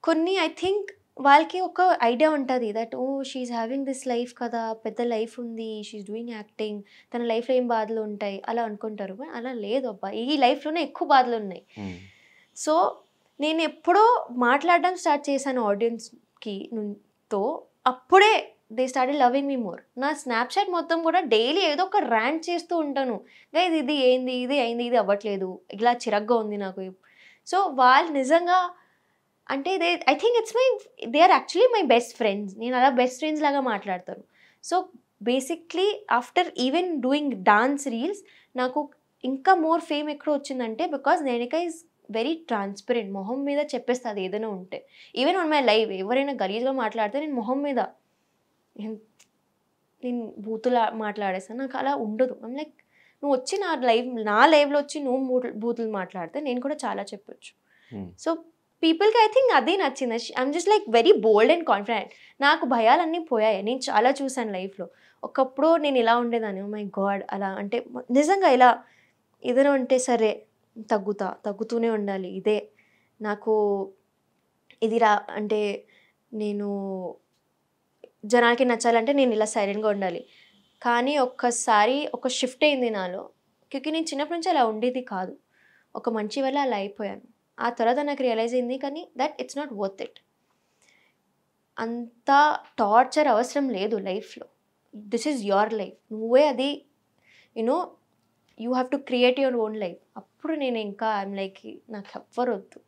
కొన్ని ఐ థింక్ వాళ్ళకి ఒక ఐడియా ఉంటుంది that oh she having this life కదా, పెద్ద లైఫ్ ఉంది, షీఈ్ డూయింగ్ యాక్టింగ్, తన లైఫ్లో ఏం బాధలు ఉంటాయి అలా అనుకుంటారు. బట్ అలా లేదు అబ్బా, ఈ లైఫ్లోనే ఎక్కువ బాధలు ఉన్నాయి. సో నేను ఎప్పుడో మాట్లాడడం స్టార్ట్ చేశాను ఆడియన్స్కి తో, అప్పుడే they started loving me more. నా స్నాప్చాట్ మొత్తం కూడా డైలీ ఏదో ఒక ర్యాంట్ చేస్తూ ఉంటాను, గైస్ ఇది ఏంది, ఇది అయింది, ఇది అవ్వట్లేదు, ఇలా చిరగ్గా ఉంది నాకు. సో వాళ్ళు నిజంగా అంటే I think they are actually my best friends. నేను అలా బెస్ట్ ఫ్రెండ్స్ లాగా మాట్లాడతాను. So basically after even doing dance reels నాకు ఇంకా మోర్ ఫేమ్ ఎక్కడ వచ్చిందంటే because Nainika is very transparent. మొహం మీద చెప్పేస్తుంది ఏదైనా ఉంటే. ఈవెన్ ఆన్ మై లైవ్ ఎవరైనా గలీజ్గా మాట్లాడితే నేను మొహం మీద నేను బూతులు మాట్లాడేస్తాను. నాకు అలా ఉండదు. ఐమ్ లైక్, నువ్వు వచ్చి నా లైవ్లో వచ్చి నువ్వు బూతులు మాట్లాడితే నేను కూడా చాలా చెప్పొచ్చు. సో పీపుల్కి ఐ థింక్ అదే నచ్చింది. I'm just like very bold and confident. నాకు భయాలన్నీ పోయాయి. నేను చాలా చూసాను లైఫ్లో. ఒకప్పుడు నేను ఇలా ఉండేదాన్ని, మై గాడ్ అలా అంటే నిజంగా ఇలా ఏదైనా ఉంటే సరే తగ్గుతూనే ఉండాలి, ఇదే నాకు ఇది అంటే నేను జనాలకి నచ్చాలంటే నేను ఇలా సైలెంట్గా ఉండాలి. కానీ ఒక్కసారి ఒక షిఫ్ట్ అయింది నాలో. క్యూకి నేను చిన్నప్పటి నుంచి అలా ఉండేది కాదు. ఒక మంచి వల్ల అలా అయిపోయాను. ఆ తర్వాత నాకు రియలైజ్ అయింది కానీ that it's not worth it. అంత టార్చర్ అవసరం లేదు లైఫ్లో. This is your life. నువ్వే అది you have to create your own life. అప్పుడు నేను ఇంకా ఐఎమ్ లైక్, నాకు ఎవ్వరు వద్దు,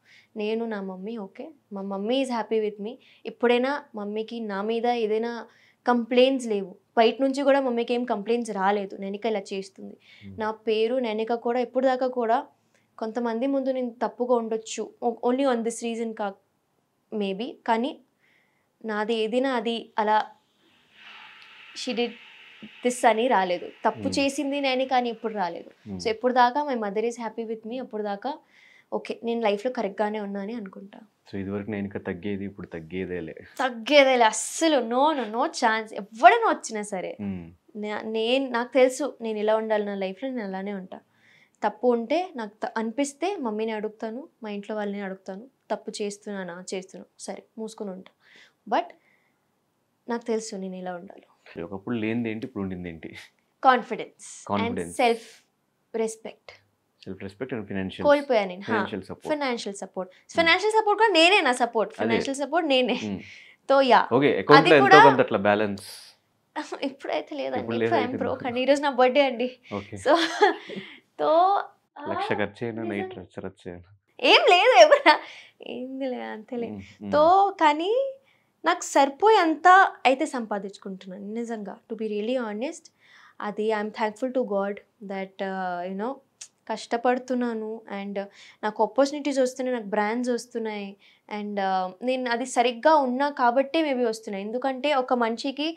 నేను నా మమ్మీ ఓకే, మా మమ్మీ ఈజ్ హ్యాపీ విత్ మీ. ఎప్పుడైనా మమ్మీకి నా మీద ఏదైనా కంప్లైంట్స్ లేవు. బయట నుంచి కూడా మమ్మీకి ఏం కంప్లైంట్స్ రాలేదు నైనిక ఇలా చేస్తుంది. నా పేరు నైనిక కూడా ఎప్పుడు దాకా కూడా కొంతమంది ముందు నేను తప్పుగా ఉండొచ్చు, only on this reason maybe, కానీ నాది ఏదైనా అది అలా షీ డిడ్ దిస్ అని రాలేదు. తప్పు చేసింది నేను కానీ ఎప్పుడు రాలేదు. సో ఎప్పుడు దాకా my mother is happy with me, అప్పుడు దాకా ఓకే నేను లైఫ్లో కరెక్ట్గానే ఉన్నా అని అనుకుంటా. సో ఇదివరకు నేను ఇంకా తగ్గేది, ఇప్పుడు తగ్గేదేలే అస్సలు నో ఛాన్స్. ఎవడైనా వచ్చినా సరే నాకు తెలుసు నేను ఇలా ఉండాలి, నా లైఫ్లో నేను అలానే ఉంటా. తప్పు ఉంటే నాకు అనిపిస్తే మమ్మీని అడుగుతాను, మా ఇంట్లో వాళ్ళని అడుగుతాను. తప్పు చేస్తున్నాను సరే మూసుకొని ఉంటా. బట్ నాకు తెలుసు నేను ఇలా ఉండాలి. ఒకప్పుడు లేనిది ఏంటి, ఇప్పుడు ఉండింది ఏంటి? Confidence and self respect and కోల్పోయా నేను. ఫైనాన్షియల్ సపోర్ట్ కూడా నేనే, నా ఫైనాన్షియల్ సపోర్ట్ నేనే. తో యా అది కూడా బ్యాలెన్స్ ఇప్పుడైతే లేదండి. ఇప్పుడు ఐఎమ్ బ్రోక్ అండి. ఈరోజు నా బర్త్డే అండి. సో తో ఏం లేదు, ఎవరా ఏంది లే అంతేలే. తో కానీ నాకు సరిపోయేంత అయితే సంపాదించుకుంటున్నాను నిజంగా, టు బి రియలీ ఆనెస్ట్. అది I'm thankful to God that కష్టపడుతున్నాను అండ్ నాకు ఆపర్చునిటీస్ వస్తున్నాయి, నాకు బ్రాండ్స్ వస్తున్నాయి అండ్ నేను అది సరిగ్గా ఉన్నా కాబట్టే మేబీ వస్తున్నాయి. ఎందుకంటే ఒక మనిషికి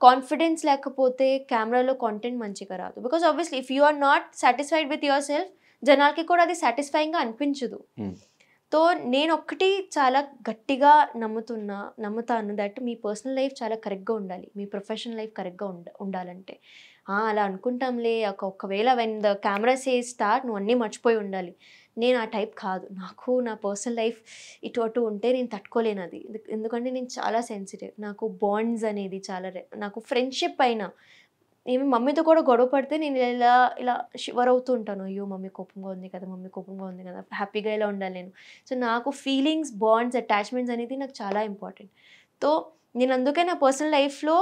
కాన్ఫిడెన్స్ లేకపోతే కెమెరాలో కాంటెంట్ మంచిగా రాదు. Because obviously if you are not satisfied with yourself, జనాలకి కూడా అది సాటిస్ఫైయింగ్గా అనిపించదు. తో నేను ఒక్కటి చాలా గట్టిగా నమ్ముతాను దట్ మీ పర్సనల్ లైఫ్ చాలా కరెక్ట్గా ఉండాలి, మీ ప్రొఫెషనల్ లైఫ్ కరెక్ట్గా ఉండాలంటే అలా అనుకుంటాంలే ఒకవేళ when the camera says start నువ్వు అన్నీ మర్చిపోయి ఉండాలి. నేను ఆ టైప్ కాదు. నాకు నా పర్సనల్ లైఫ్ ఇటు అటు ఉంటే నేను తట్టుకోలేను అది. ఎందుకంటే నేను చాలా సెన్సిటివ్. నాకు బాండ్స్ అనేది చాలా నాకు ఫ్రెండ్షిప్ అయినా ఏమి మమ్మీతో కూడా గొడవ పడితే నేను ఇలా షివర్ అవుతూ ఉంటాను. అయ్యో మమ్మీ కోపంగా ఉంది కదా, హ్యాపీగా ఇలా ఉండాలి నేను. సో నాకు ఫీలింగ్స్, బాండ్స్, అటాచ్మెంట్స్ అనేది నాకు చాలా ఇంపార్టెంట్. సో నేను అందుకే నా పర్సనల్ లైఫ్లో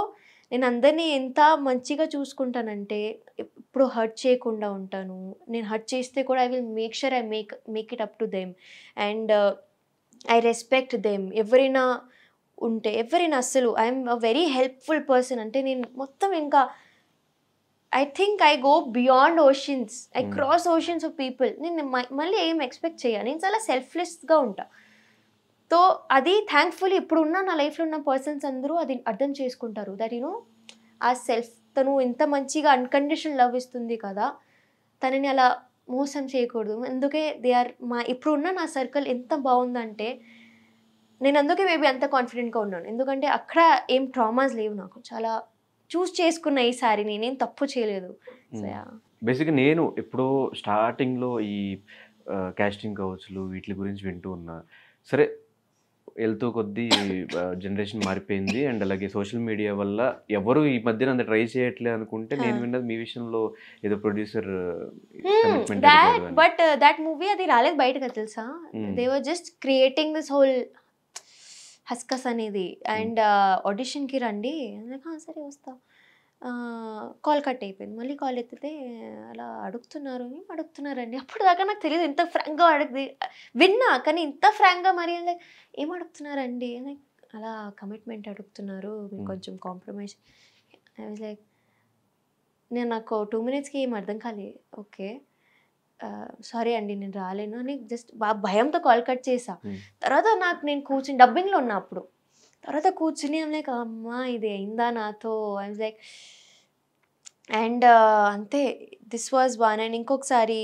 నేను అందరినీ ఎంత మంచిగా చూసుకుంటానంటే ఇప్పుడు హర్ట్ చేయకుండా ఉంటాను. నేను హర్ట్ చేస్తే కూడా I will make sure I make it up to them and I respect them. ఎవరైనా అస్సలు I'm a very helpful person. అంటే నేను మొత్తం ఇంకా I think I go beyond oceans, I cross oceans of people. నేను మళ్ళీ ఏం ఎక్స్పెక్ట్ చేయను. నేను చాలా సెల్ఫ్లెస్గా ఉంటా. సో అది థ్యాంక్ఫుల్లీ ఇప్పుడున్న నా లైఫ్లో ఉన్న పర్సన్స్ అందరూ అది అర్థం చేసుకుంటారు దట్ ఆ సెల్ఫ్ తను ఎంత మంచిగా అన్కండిషనల్ లవ్ ఇస్తుంది కదా, తనని అలా మోసం చేయకూడదు. అందుకే ఇప్పుడున్న నా సర్కిల్ ఎంత బాగుందంటే నేను అందుకే మేబీ అంత కాన్ఫిడెంట్గా ఉన్నాను. ఎందుకంటే అక్కడ ఏం ట్రామాస్ లేవు. నాకు చాలా చూస్ చేసుకున్న ఈసారి నేనేం తప్పు చేయలేదు. బేసిక్గా నేను ఎప్పుడో స్టార్టింగ్లో ఈ కాస్టింగ్ కౌచ్లు వీటి గురించి వింటూ ఉన్నా. సరే వెళ్తూ కొద్దీ జనరేషన్ మారిపోయింది అండ్ అలాగే సోషల్ మీడియా వల్ల ఎవరు ఈ మధ్యన అంత ట్రై చేయట్లే అనుకుంటే నేను విన్నది మీ విషయంలో ఏదో ప్రొడ్యూసర్ బట్ దట్ మూవీ అది రాలేదు బయటకు తెలుసా. They were just creating this whole హస్కస్ అనేది అండ్ ఆడిషన్కి రండి సరే వస్తా. కాల్ కట్ అయిపోయింది. మళ్ళీ కాల్ ఎత్తితే అలా అడుగుతున్నారండి. అప్పుడు దాకా నాకు తెలియదు ఇంత ఫ్రాంక్గా విన్నా కానీ ఇంత ఫ్రాంక్గా మరి ఏం అడుగుతున్నారండి అలా కమిట్మెంట్ అడుగుతున్నారు, మీకు కొంచెం కాంప్రమైజ్. ఐ వాజ్ లైక్ నాకు 2 minutesకి ఏం అర్థం కాలే. ఓకే సారీ అండి నేను రాలేను అని జస్ట్ భయంతో కాల్ కట్ చేసా. తర్వాత నేను కూర్చుని డబ్బింగ్లో ఉన్నా అప్పుడు. తర్వాత కూర్చుని లైక్ అమ్మా ఇది అయిందా నాతో. ఐ వాజ్ లైక్ అండ్ అంతే దిస్ వాజ్ వన్. అండ్ ఇంకొకసారి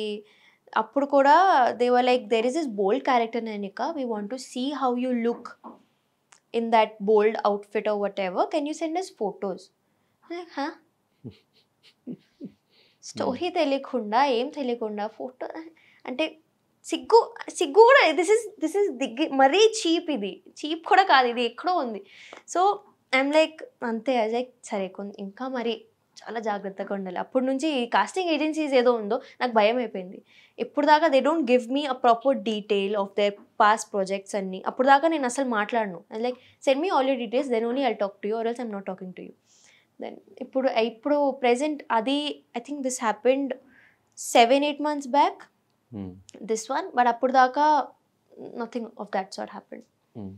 అప్పుడు కూడా they were like there is this bold character Nainika, we want to see how you look in that bold outfit or whatever, can you send us photos. Story తెలియకుండా ఏం తెలియకుండా ఫోటో అంటే సిగ్గు కూడా. దిస్ ఇస్ మరీ చీప్, ఇది చీప్ కూడా కాదు, ఇది ఎక్కడో ఉంది. సో ఐఎమ్ లైక్ అంతే. ఐ లైక్ సరే ఇంకా మరి చాలా జాగ్రత్తగా ఉండాలి. అప్పటి నుంచి కాస్టింగ్ ఏజెన్సీస్ ఏదో ఉందో నాకు భయం అయిపోయింది. ఇప్పుడు దాకా they don't give me a proper detail of their past projects అన్ని. అప్పుడు దాకా నేను అసలు మాట్లాడను. I like send me all your details, then only I'll talk to you or else I'm not talking to you. దెన్ ఇప్పుడు ప్రెజెంట్ అది I think this happened 7-8 months back this one. But అప్పుడు దాకా nothing of that sort happened.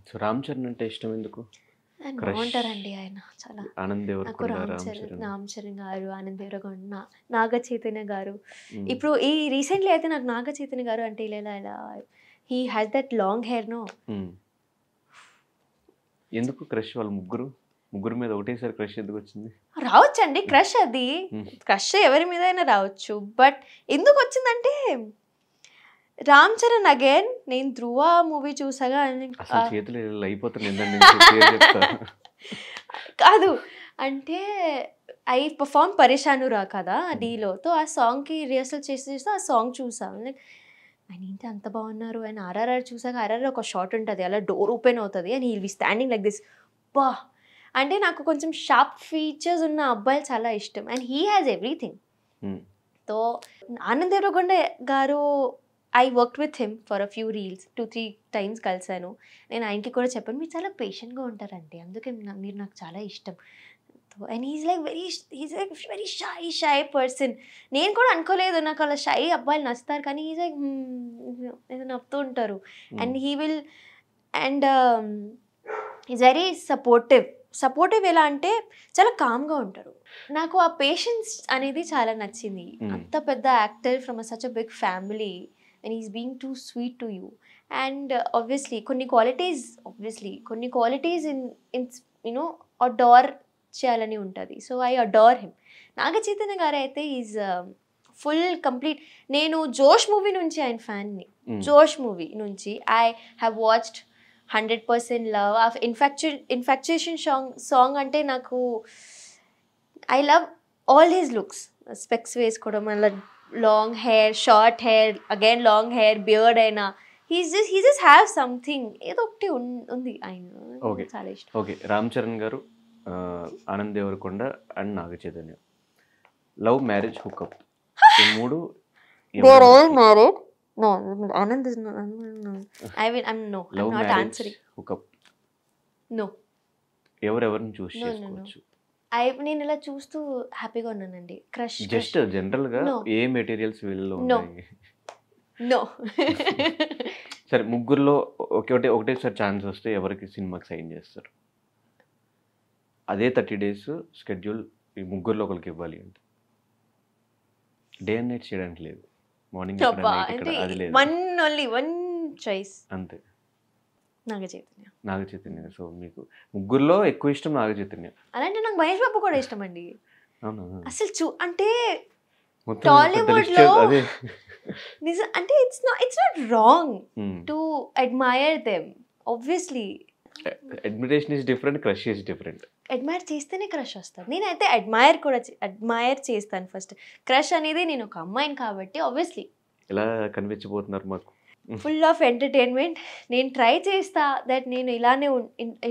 So Ram Charan అంటే ఇష్టం ఎందుకు? బాగుంటారండి ఆయన చాలా. నాకు రామ్ చరణ్ గారు, ఆనంద్ దేవరకొండ, నాగ చైతన్య గారు. ఇప్పుడు ఈ రీసెంట్లీ అయితే నాకు నాగ చైతన్య గారు అంటే ఇలా he has that long hair no. ఎందుకు క్రష్? వాళ్ళు ముగ్గురు మీద ఒకటేసారి క్రష్ ఎందుకు వచ్చింది? రావచ్చండి క్రష్, అది క్రష్ ఎవరి మీద అయినా రావచ్చు. బట్ ఎందుకు వచ్చిందంటే రామ్ చరణ్ అగైన్ నేను ధ్రువ మూవీ చూసాగా చేతులు అయిపోతుంది కాదు అంటే ఐ పర్ఫార్మ్ పరేషానురా కదా డీలోతో. ఆ సాంగ్కి రిహర్సల్ చేసి ఆ సాంగ్ చూసాను. లైక్ ఆయన ఏంటి అంత బాగున్నారు. ఆయన ఆర్ఆర్ఆర్ చూసాక ఆర్ఆర్ఆర్ ఒక షాట్ ఉంటుంది అలా డోర్ ఓపెన్ అవుతుంది and he'll be standing like this. బా అంటే నాకు కొంచెం షార్ప్ ఫీచర్స్ ఉన్న అబ్బాయిలు చాలా ఇష్టం అండ్ హీ హ్యాస్ ఎవ్రీథింగ్. తో ఆనంద్ దేవరకొండ గారు I worked with him for a few reels 2-3 times కలిసాను. నేను ఆయనకి కూడా చెప్పాను మీరు చాలా పేషెంట్గా ఉంటారండి, అందుకే మీరు నాకు చాలా ఇష్టం. And he's like very shy person. నేను కూడా అనుకోలేదు నాకు అలా షై అబ్బాయిలు నచ్చుతారు, కానీ హీస్ లైక్ ఏదో నవ్వుతూ ఉంటారు. And he will and is very supportive ఎలా అంటే చాలా కామ్గా ఉంటారు. నాకు ఆ పేషెన్స్ అనేది చాలా నచ్చింది. అంత పెద్ద actor from such a big family and he's being too sweet to you. And obviously కొన్ని qualities in you know adore చేయాలని ఉంటుంది. So I adore him. Naga Chaitanya గారు అయితే ఈజ్ ఫుల్ కంప్లీట్. నేను జోష్ మూవీ నుంచి ఆయన ఫ్యాన్ని. జోష్ మూవీ నుంచి I have watched 100% love of infatuation song అంటే నాకు I love all his looks. Specs వేసుకోవడం, అలా long hair, short hair, again long hair, beard అయినా he just have something ఏదో ఒకటి ఉంది ఆయన చాలా ఇష్టం. Okay, Ram Charan garu, Anand Deverakonda and Naga Chaitanya, love marriage hookup ఈ మూడు they're all married. No, Anand is not. I'm not answering. Hook up No. ఎవరెవరిని చూస్ చేసుకోవచ్చు? నేను ఇలా చూస్తూ హ్యాపీగా ఉన్నానండి. క్రష్ జస్ట్ జనరల్ గా ఏ మెటీరియల్స్ వీళ్ళలో ఉన్నాయి? నో. సరే, ముగ్గురులో ఒకటేసారి ఛాన్స్ వస్తే ఎవరికి సినిమాకి సైన్ చేస్తారు? అదే 30 days షెడ్యూల్ ఈ ముగ్గురులో ఒకరికి ఇవ్వాలి అంటే డే అండ్ నైట్ చేయడానికి లేదు, మార్నింగ్ అది లేదు, వన్ చాయిస్ అంతే, నాగ చైతన్య. నాగ చైతన్య. సో మీకు ముగ్గురులో ఎక్కువ ఇష్టం నాగ చైతన్య. అలాంటి నాకు మహేష్ బాబు కూడా ఇష్టం అండి. అవునా? అసలు అంటే టాలీవుడ్ లో నిజం అంటే it's not wrong to admire them. Obviously admiration is different, crush is different. Admire చేస్తేనే క్రష్ వస్తుంది. నేనైతే అడ్మైర్ చేస్తాను ఫస్ట్. క్రష్ అనేది నేను ఒక అమ్మాయిని కాబట్టి ఆబ్వియస్లీ. ఎలా కనిపించబోతున్నారు మాకు? Full of entertainment. నేను ట్రై చేస్తా దట్ నేను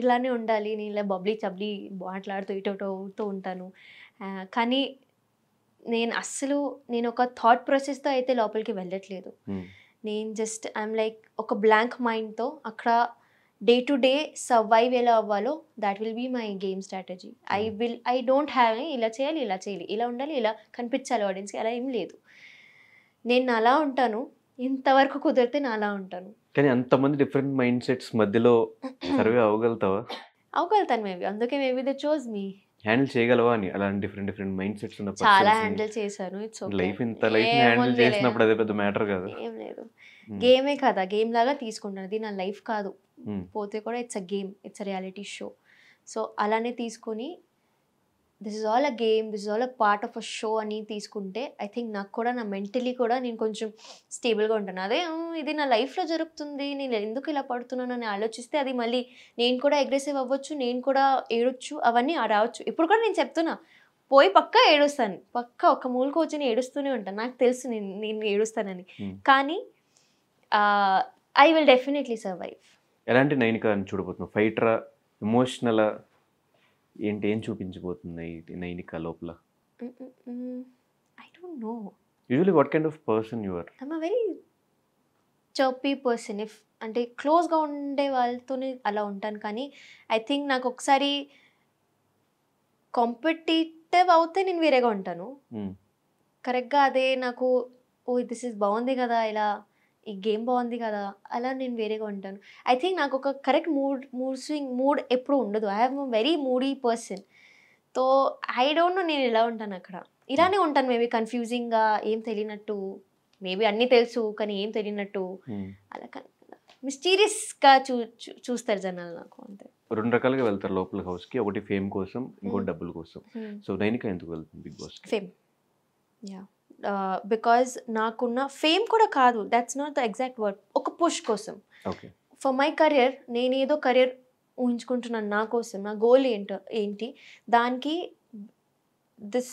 ఇలానే ఉండాలి, నేను ఇలా బబ్లీ చబ్లీ మాట్లాడుతూ ఇటోటో ఉంటాను. కానీ నేను ఒక థాట్ ప్రాసెస్తో అయితే లోపలికి వెళ్ళట్లేదు. నేను జస్ట్ ఐఎమ్ లైక్ ఒక బ్లాంక్ మైండ్తో అక్కడ డే టు డే సర్వైవ్ ఎలా అవ్వాలో that will be my game strategy. I don't have ఇలా చేయాలి, ఇలా ఉండాలి, ఇలా కనిపించాలి ఆడియన్స్కి, అలా ఏం లేదు. నేను అలా ఉంటాను, ఇంతవరకు కుదిరితే నా అలా ఉంటాను. కానీ అంతమంది డిఫరెంట్ మైండ్ సెట్స్ మధ్యలో సర్వే అవ్వగలుగుతావా? అవగలుగుతాను మేబీ, అందుకే maybe they chose me. Handle చేయగలవా అని అలాంటి డిఫరెంట్ మైండ్ సెట్స్ ఉన్న చాలా హ్యాండిల్ చేశాను. It's okay. లైఫ్ హ్యాండిల్ చేసినప్పుడు అదే పెద్ద మ్యాటర్ కాదు. ఏం లేదు, గేమే కదా, గేమ్ లాగా తీసుకుంటాను. అది నా లైఫ్ కాదు, పోతే కూడా it's a game, it's a reality show. So అలానే తీసుకొని this is all a game, this is all a part of a show అని తీసుకుంటే ఐ థింక్ నాకు కూడా నా మెంటలీ కూడా నేను కొంచెం స్టేబుల్గా ఉంటాను. అదే ఇది నా లైఫ్లో జరుగుతుంది, నేను ఎందుకు ఇలా పడుతున్నాను అని ఆలోచిస్తే అది మళ్ళీ నేను కూడా అగ్రెసివ్ అవ్వచ్చు, నేను కూడా ఏడొచ్చు, అవన్నీ రావచ్చు. ఇప్పుడు కూడా నేను చెప్తున్నా, పోయి పక్కా ఏడుస్తాను, పక్కా ఒక మూలకు వచ్చి నేను ఏడుస్తూనే ఉంటాను. నాకు తెలుసు నేను ఏడుస్తానని, కానీ ఐ విల్ డెఫినెట్లీ సర్వైవ్. ఎలాంటి నైనిక అని చూడబోతున్నావు? ఫైటరా, ఎమోషనలా, ఏం చూపించబోతుంది నైనిక లోపల? I don't know. Usually what kind of person you are? I'm a very chirpy person. అంటే క్లోజ్గా ఉండే వాళ్ళతోనే అలా ఉంటాను. కానీ ఐ థింక్ నాకు ఒకసారి కాంపిటేటివ్ అవుతే నేను వేరేగా ఉంటాను. కరెక్ట్గా అదే నాకు దిస్ ఇస్ బాగుంది కదా, ఇలా ఈ గేమ్ బాగుంది కదా, అలా నేను వేరేగా ఉంటాను. ఐ థింక్ నాకు ఒక కరెక్ట్ మూడ్ ఎప్పుడు ఉండదు. I have a very moody person. తో ఐ డోంట్ నో నేను ఎలా ఉంటాను అక్కడ. ఇలానే ఉంటాను మేబీ, కన్ఫ్యూజింగ్గా, ఏం తెలియనట్టు, మేబీ అన్నీ తెలుసు కానీ ఏం తెలియనట్టు, అలా మిస్టీరియస్గా చూస్తారు జనాలు నాకు. అంతే. 2 రకాలుగా వెళ్తారు లోపల హౌస్కి, ఒకటి ఫేమ్ కోసం, ఇంకోటి డబ్బుల కోసం. సో నైనిక ఎందుకు వెళ్తుంది Bigg Boss? Fame. Yeah, because నాకున్న ఫేమ్ కూడా కాదు, that's not the exact word, ఒక పుష్ కోసం. ఓకే. ఫర్ మై కెరియర్, నేను ఏదో కెరియర్ ఊహించుకుంటున్నాను నా కోసం, నా గోల్ ఏంటి దానికి this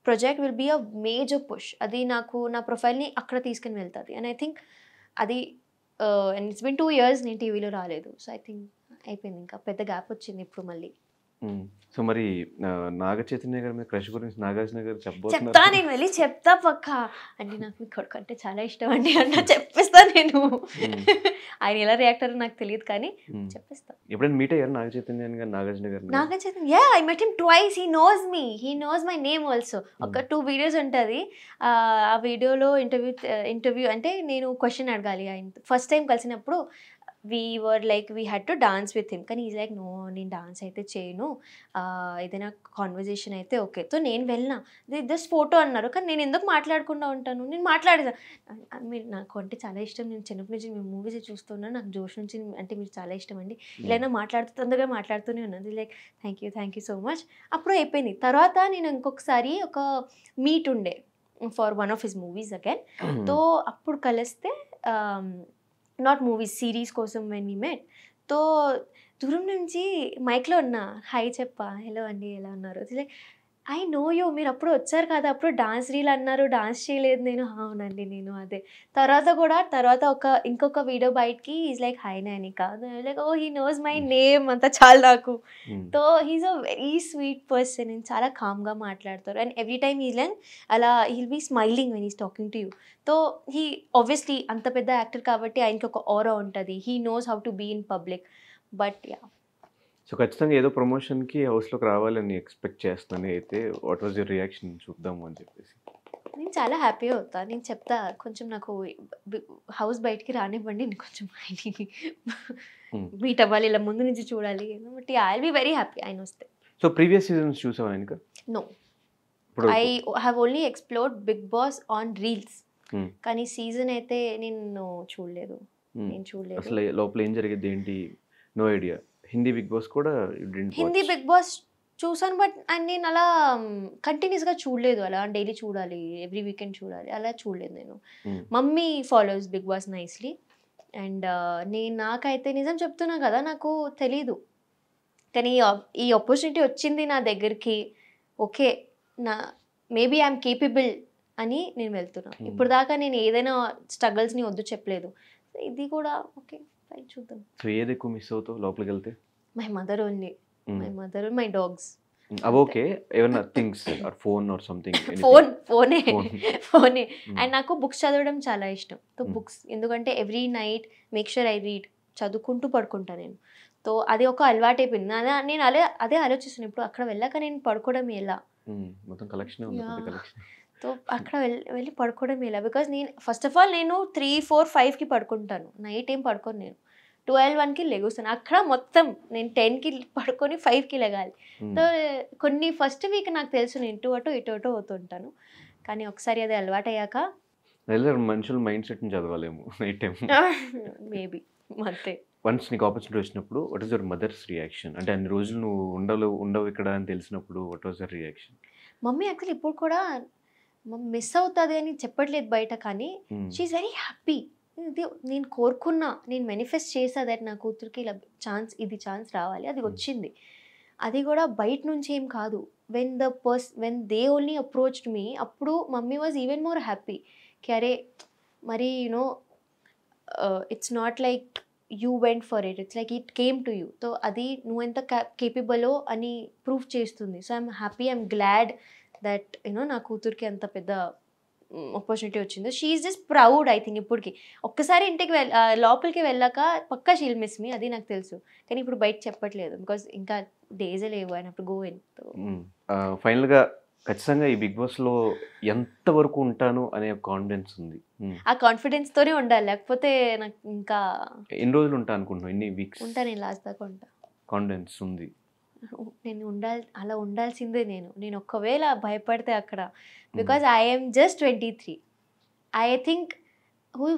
project will be a major push. అది నాకు నా ప్రొఫైల్ని అక్కడ తీసుకుని వెళ్తుంది. అండ్ ఐ థింక్ అది అండ్ ఇట్స్ బిన్ 2 years నేను టీవీలో రాలేదు. సో ఐ థింక్ అయిపోయింది, ఇంకా పెద్ద గ్యాప్ వచ్చింది ఇప్పుడు మళ్ళీ. సో మరి నాగ చైతన్య గారి మీద క్రష్ గురించి నాగార్జున గారు చెప్పబోతున్నారు. చెప్తా, నేను వెళ్ళి చెప్తా పక్కా. అంటే నాకు మీ కొడుకు అంటే చాలా ఇష్టం అండి అన్న చెప్పేస్తా నేను. ఆయన ఎలా రియాక్టర్ నాకు తెలియదు కానీ చెప్పేస్తా. ఎప్పుడైనా మీట్ అయ్యారు నాగ చైతన్య గారు నాగార్జున గారు? Naga Chaitanya, yeah, I met him twice. He knows me, he knows my name also. ఒక 2 videos ఉంటుంది. ఆ వీడియోలో ఇంటర్వ్యూ అంటే నేను క్వశ్చన్ అడగాలి ఆయన. ఫస్ట్ టైం కలిసినప్పుడు we had to dance with him, కానీ ఈజ్ లైక్ నో, నేను డాన్స్ అయితే చేయను, ఏదైనా కాన్వర్జేషన్ అయితే ఓకే. సో నేను వెళ్ళినా, జస్ట్ ఫోటో అన్నారు, కానీ నేను ఎందుకు మాట్లాడకుండా ఉంటాను, నేను మాట్లాడేదా. మీరు నాకు అంటే చాలా ఇష్టం, నేను చిన్నప్పటి నుంచి మీ మూవీస్ చూస్తున్నాను, నాకు జోష్ నుంచి అంటే మీరు చాలా ఇష్టం అండి, ఇలా తొందరగా మాట్లాడుతూనే ఉన్నది. Like thank you so much. అప్పుడు అయిపోయింది. తర్వాత నేను ఇంకొకసారి ఒక మీట్ ఉండే for one of his movies again. తో అప్పుడు కలిస్తే నాట్ మూవీస్, సిరీస్ కోసం వెన్ వీ మెట్. తో దూరం నుంచి మైక్లో ఉన్నా, హాయ్ చెప్పా, హలో అండి ఎలా ఉన్నారు, లైక్ ఐ నో యూ, మీరు అప్పుడు వచ్చారు కదా, అప్పుడు డాన్స్ రీల్ అన్నారు, డాన్స్ చేయలేదు నేను. అవునండి నేను అదే. తర్వాత ఇంకొక వీడియో బయటకి is like hi Nainika, like oh he knows my name, అంతా చాలు నాకు. Though he's a very sweet person and చాలా కామ్గా మాట్లాడతారు. And every time is like అలా he'll be smiling when is talking to you. Though he obviously అంత పెద్ద యాక్టర్ కాబట్టి ఆయనకి ఒక ఆరా ఉంటుంది. He knows how to be in public. But yeah, so ఖచ్చితంగా ఏదో ప్రమోషన్కి హౌస్లోకి రావాలని ఎక్స్పెక్ట్ చేస్తాను. అయితే వాట్ వాజ్ యువర్ రియాక్షన్ చూద్దాము అని చెప్పేసి? నేను చాలా హ్యాపీ అవుతా, నేను చెప్తా, కొంచెం నాకు హౌస్ బయటికి రానివ్వండి, నేను కొంచెం మీట్ అవ్వాలి, ఇలా ముందు నుంచి చూడాలి. But I will be very happy ఆయన వస్తే. సో ప్రీవియస్ సీజన్స్ చూసావా ఇంకా? No, I have only explored Bigg Boss on reels, కానీ సీజన్ అయితే నేను చూడలేదు. అసలు లోపల ఏం జరిగేది ఏంటి? No idea. హిందీ బిగ్ బాస్ కూడా? హిందీ బిగ్ బాస్ చూసాను, బట్ నేను అలా కంటిన్యూస్గా చూడలేదు. అలా డైలీ చూడాలి, ఎవ్రీ వీకెండ్ చూడాలి, అలా చూడలేదు నేను. Mummy follows Bigg Boss nicely. And నాకైతే నిజం చెప్తున్నా కదా, నాకు తెలీదు, కానీ ఈ ఆపర్చునిటీ వచ్చింది నా దగ్గరికి. ఓకే, మేబీ ఐఎమ్ కేపబుల్ అని నేను వెళ్తున్నా. ఇప్పుడు దాకా నేను ఏదైనా స్ట్రగల్స్ని వద్దు చెప్పలేదు. ఇది కూడా ఓకే ఫైన్ చూద్దాం. సో ఏది ఎక్కువ మిస్ అవుతావు లోపలికి వెళ్తే? My mother only, my mother, my dogs. అవి ఓకే, ఏమన్నా things or phone or something? ఫోనే. అండ్ నాకు బుక్స్ చదవడం చాలా ఇష్టం. సో బుక్స్, ఎందుకంటే every night make sure I read, చదువుకుంటూ పడుకుంటా నేను. సో అది ఒక అలవాటు అయిపోయింది. నేను అదే ఆలోచిస్తున్నాను ఇప్పుడు అక్కడ వెళ్ళాక నేను పడుకోవడం ఎలా, మొత్తం కలెక్షన్ ఉంది, కలెక్షన్. సో అక్కడ వెళ్ళి పడుకోవడం ఎలా, బికాజ్ నేను ఫస్ట్ ఆఫ్ ఆల్ నేను 3, 4, 5కి పడుకుంటాను, నైట్ ఏం పడుకోను నేను. 12, 1కి లెగుస్తాను. అక్కడ మొత్తం నేను 10కి పడుకొని 5కి లెగాలి. సో కొన్ని ఫస్ట్ వీక్ నాకు తెలుసు నేను ఇటు అటు అవుతుంటాను, కానీ ఒకసారి అది అలవాటు అయ్యాక మనుషుల మైండ్ సెట్ని చదవాలేమో నైట్ టైం మేబీ అంతే. వన్స్ నీకు ఆపర్చునిటీ వచ్చినప్పుడు what is your mother's reaction? అంటే అన్ని రోజులు నువ్వు ఉండవు ఇక్కడ అని తెలిసినప్పుడు what was your reaction? Mummy actually ఇప్పుడు కూడా మిస్ అవుతుంది అని చెప్పట్లేదు బయట, కానీ షీఈస్ వెరీ హ్యాపీ. ఇది నేను కోరుకున్నా, నేను మేనిఫెస్ట్ చేసా దట్ నా కూతురికి ఇలా ఛాన్స్ రావాలి, అది వచ్చింది. అది కూడా బయట నుంచి ఏం కాదు. When they only approached me, అప్పుడు mummy was even more happy. అరే మరి you know it's not like you went for it's like it came to you. So అది నువ్వు ఎంత కేపబులో అని ప్రూవ్ చేస్తుంది. So I'm happy, I'm glad that you know నా కూతురికి అంత పెద్ద ఆపర్చునిటీ వచ్చింది. She is just proud I think. ఇప్పటికి ఒక్కసారి ఇంటికి లోపలికి వెళ్ళాక పక్కా షీల్ మిస్ మీ, అది నాకు తెలుసు. కానీ ఇప్పుడు బయట చెప్పట్లేదు, బికాజ్ ఇంకా డేజే లేవు ఆయన అప్పుడు గోయిన్. ఫైనల్గా ఖచ్చితంగా ఈ బిగ్ బాస్లో ఎంతవరకు ఉంటాను అనే కాన్ఫిడెన్స్ ఉంది? ఆ కాన్ఫిడెన్స్తోనే ఉండాలి, లేకపోతే నాకు ఇంకా ఎన్ని రోజులు ఉంటా అనుకుంటున్నావు? ఎన్ని వీక్స్ ఉంటా? నేను లాస్ట్ దాకా ఉంటా. కాన్ఫిడెన్స్ ఉంది? నేను అలా ఉండాల్సిందే. నేను ఒకవేళ భయపడితే అక్కడ, because I'm just 23. I think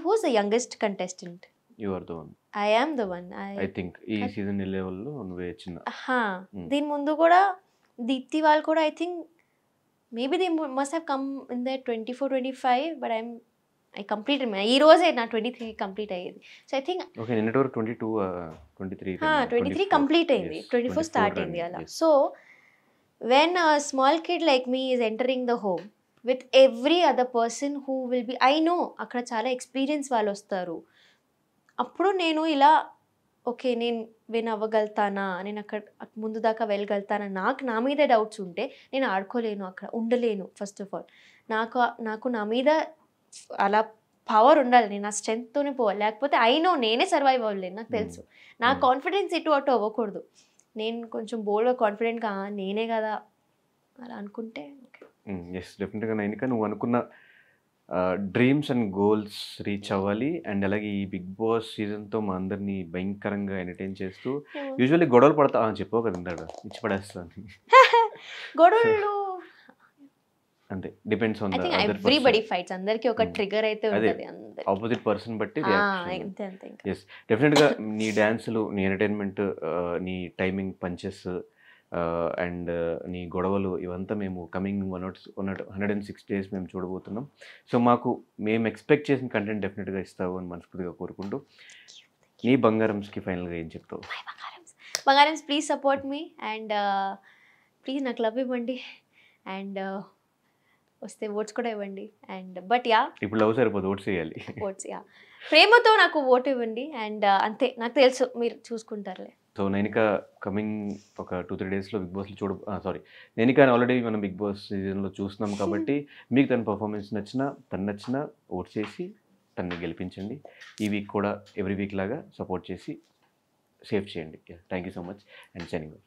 who's the youngest contestant? You are the one. I am the one. I think ఈ సీజన్ లెవెల్లో నువ్వే చిన్న. దీని ముందు కూడా దీప్తి వాళ్ళు కూడా I think maybe they must have come in the 24, 25, but I complete ఈ రోజే నా 23 కంప్లీట్ అయ్యేది. సో ఐ థింక్ ఓకే, నిన్నటి వరకు 22, 23 కంప్లీట్ అయింది, 24 స్టార్ట్ అయింది అలా. So when small kid like me is entering the home with every other person who will be, I know అక్కడ చాలా ఎక్స్పీరియన్స్ వాళ్ళు వస్తారు. అప్పుడు నేను ఇలా ఓకే నేను విన్ అవ్వగలుగుతానా, నేను అక్కడ ముందు దాకా వెళ్ళగలుగుతానా, నా మీద డౌట్స్ ఉంటే నేను ఆడుకోలేను, అక్కడ ఉండలేను. ఫస్ట్ ఆఫ్ ఆల్ నాకు నా మీద అలా పవర్ ఉండాలి, నేను నా స్ట్రెంగ్త్తోనే పోవాలి, లేకపోతే అయినో నేనే సర్వైవ్ అవ్వలేను, నాకు తెలుసు. నా కాన్ఫిడెన్స్ ఇటు అటు అవ్వకూడదు. నేను కొంచెం బోల్డ్గా కాన్ఫిడెంట్గా నేనే కదా అలా అనుకుంటే ఓకే. ఎస్, డెఫినెట్గా నైనిక నువ్వు అనుకున్న డ్రీమ్స్ అండ్ గోల్స్ రీచ్ అవ్వాలి. అండ్ అలాగే ఈ బిగ్ బాస్ సీజన్తో మా అందరినీ భయంకరంగా ఎంటర్టైన్ చేస్తూ యూజువల్లీ గొడవలు పడతా చెప్పావు కదా ఇందాక, ఇచ్చి పడేస్తాను గొడవలు అంతే, డిపెండ్స్ ఆన్ ఎవ్రీబడి ఫైట్స్, అందరికి ఒక ట్రిగర్ అయితే ఉంటుంది ఆపోజిట్ పర్సన్ బట్టి. అంతే అంతే. ఎస్, డెఫినెట్గా నీ డ్యాన్సులు, నీ ఎంటర్టైన్మెంట్, నీ టైమింగ్ పంచెస్ అండ్ నీ గొడవలు ఇవంతా మేము కమింగ్ 106 days మేము చూడబోతున్నాం. సో మేము ఎక్స్పెక్ట్ చేసిన కంటెంట్ డెఫినెట్గా ఇస్తావు అని మనస్ఫూర్తిగా కోరుకుంటూ, నీ బంగారంస్కి ఫైనల్గా ఏం చెప్తావు? బంగారమ్స్ please support me and please నాకు లవ్ ఇవ్వండి అండ్ వస్తే ఓట్స్ కూడా ఇవ్వండి. అండ్ బట్ ఇప్పుడు లవ్ సరిపోదు, ఓట్స్ వేయాలి. ఓట్స్ ప్రేమతో నాకు ఓటు ఇవ్వండి అండ్ అంతే, నాకు తెలుసు మీరు చూసుకుంటారులే. సో నైనిక కమింగ్ ఒక 2-3 daysలో బిగ్ బాస్లో నైనిక ఆల్రెడీ మనం బిగ్ బాస్ సీజన్లో చూస్తున్నాం కాబట్టి మీకు తన పర్ఫార్మెన్స్ నచ్చినా ఓట్ చేసి తనని గెలిపించండి. ఈ వీక్ కూడా ఎవ్రీ వీక్ లాగా సపోర్ట్ చేసి సేవ్ చేయండి. Thank you so much and signing off.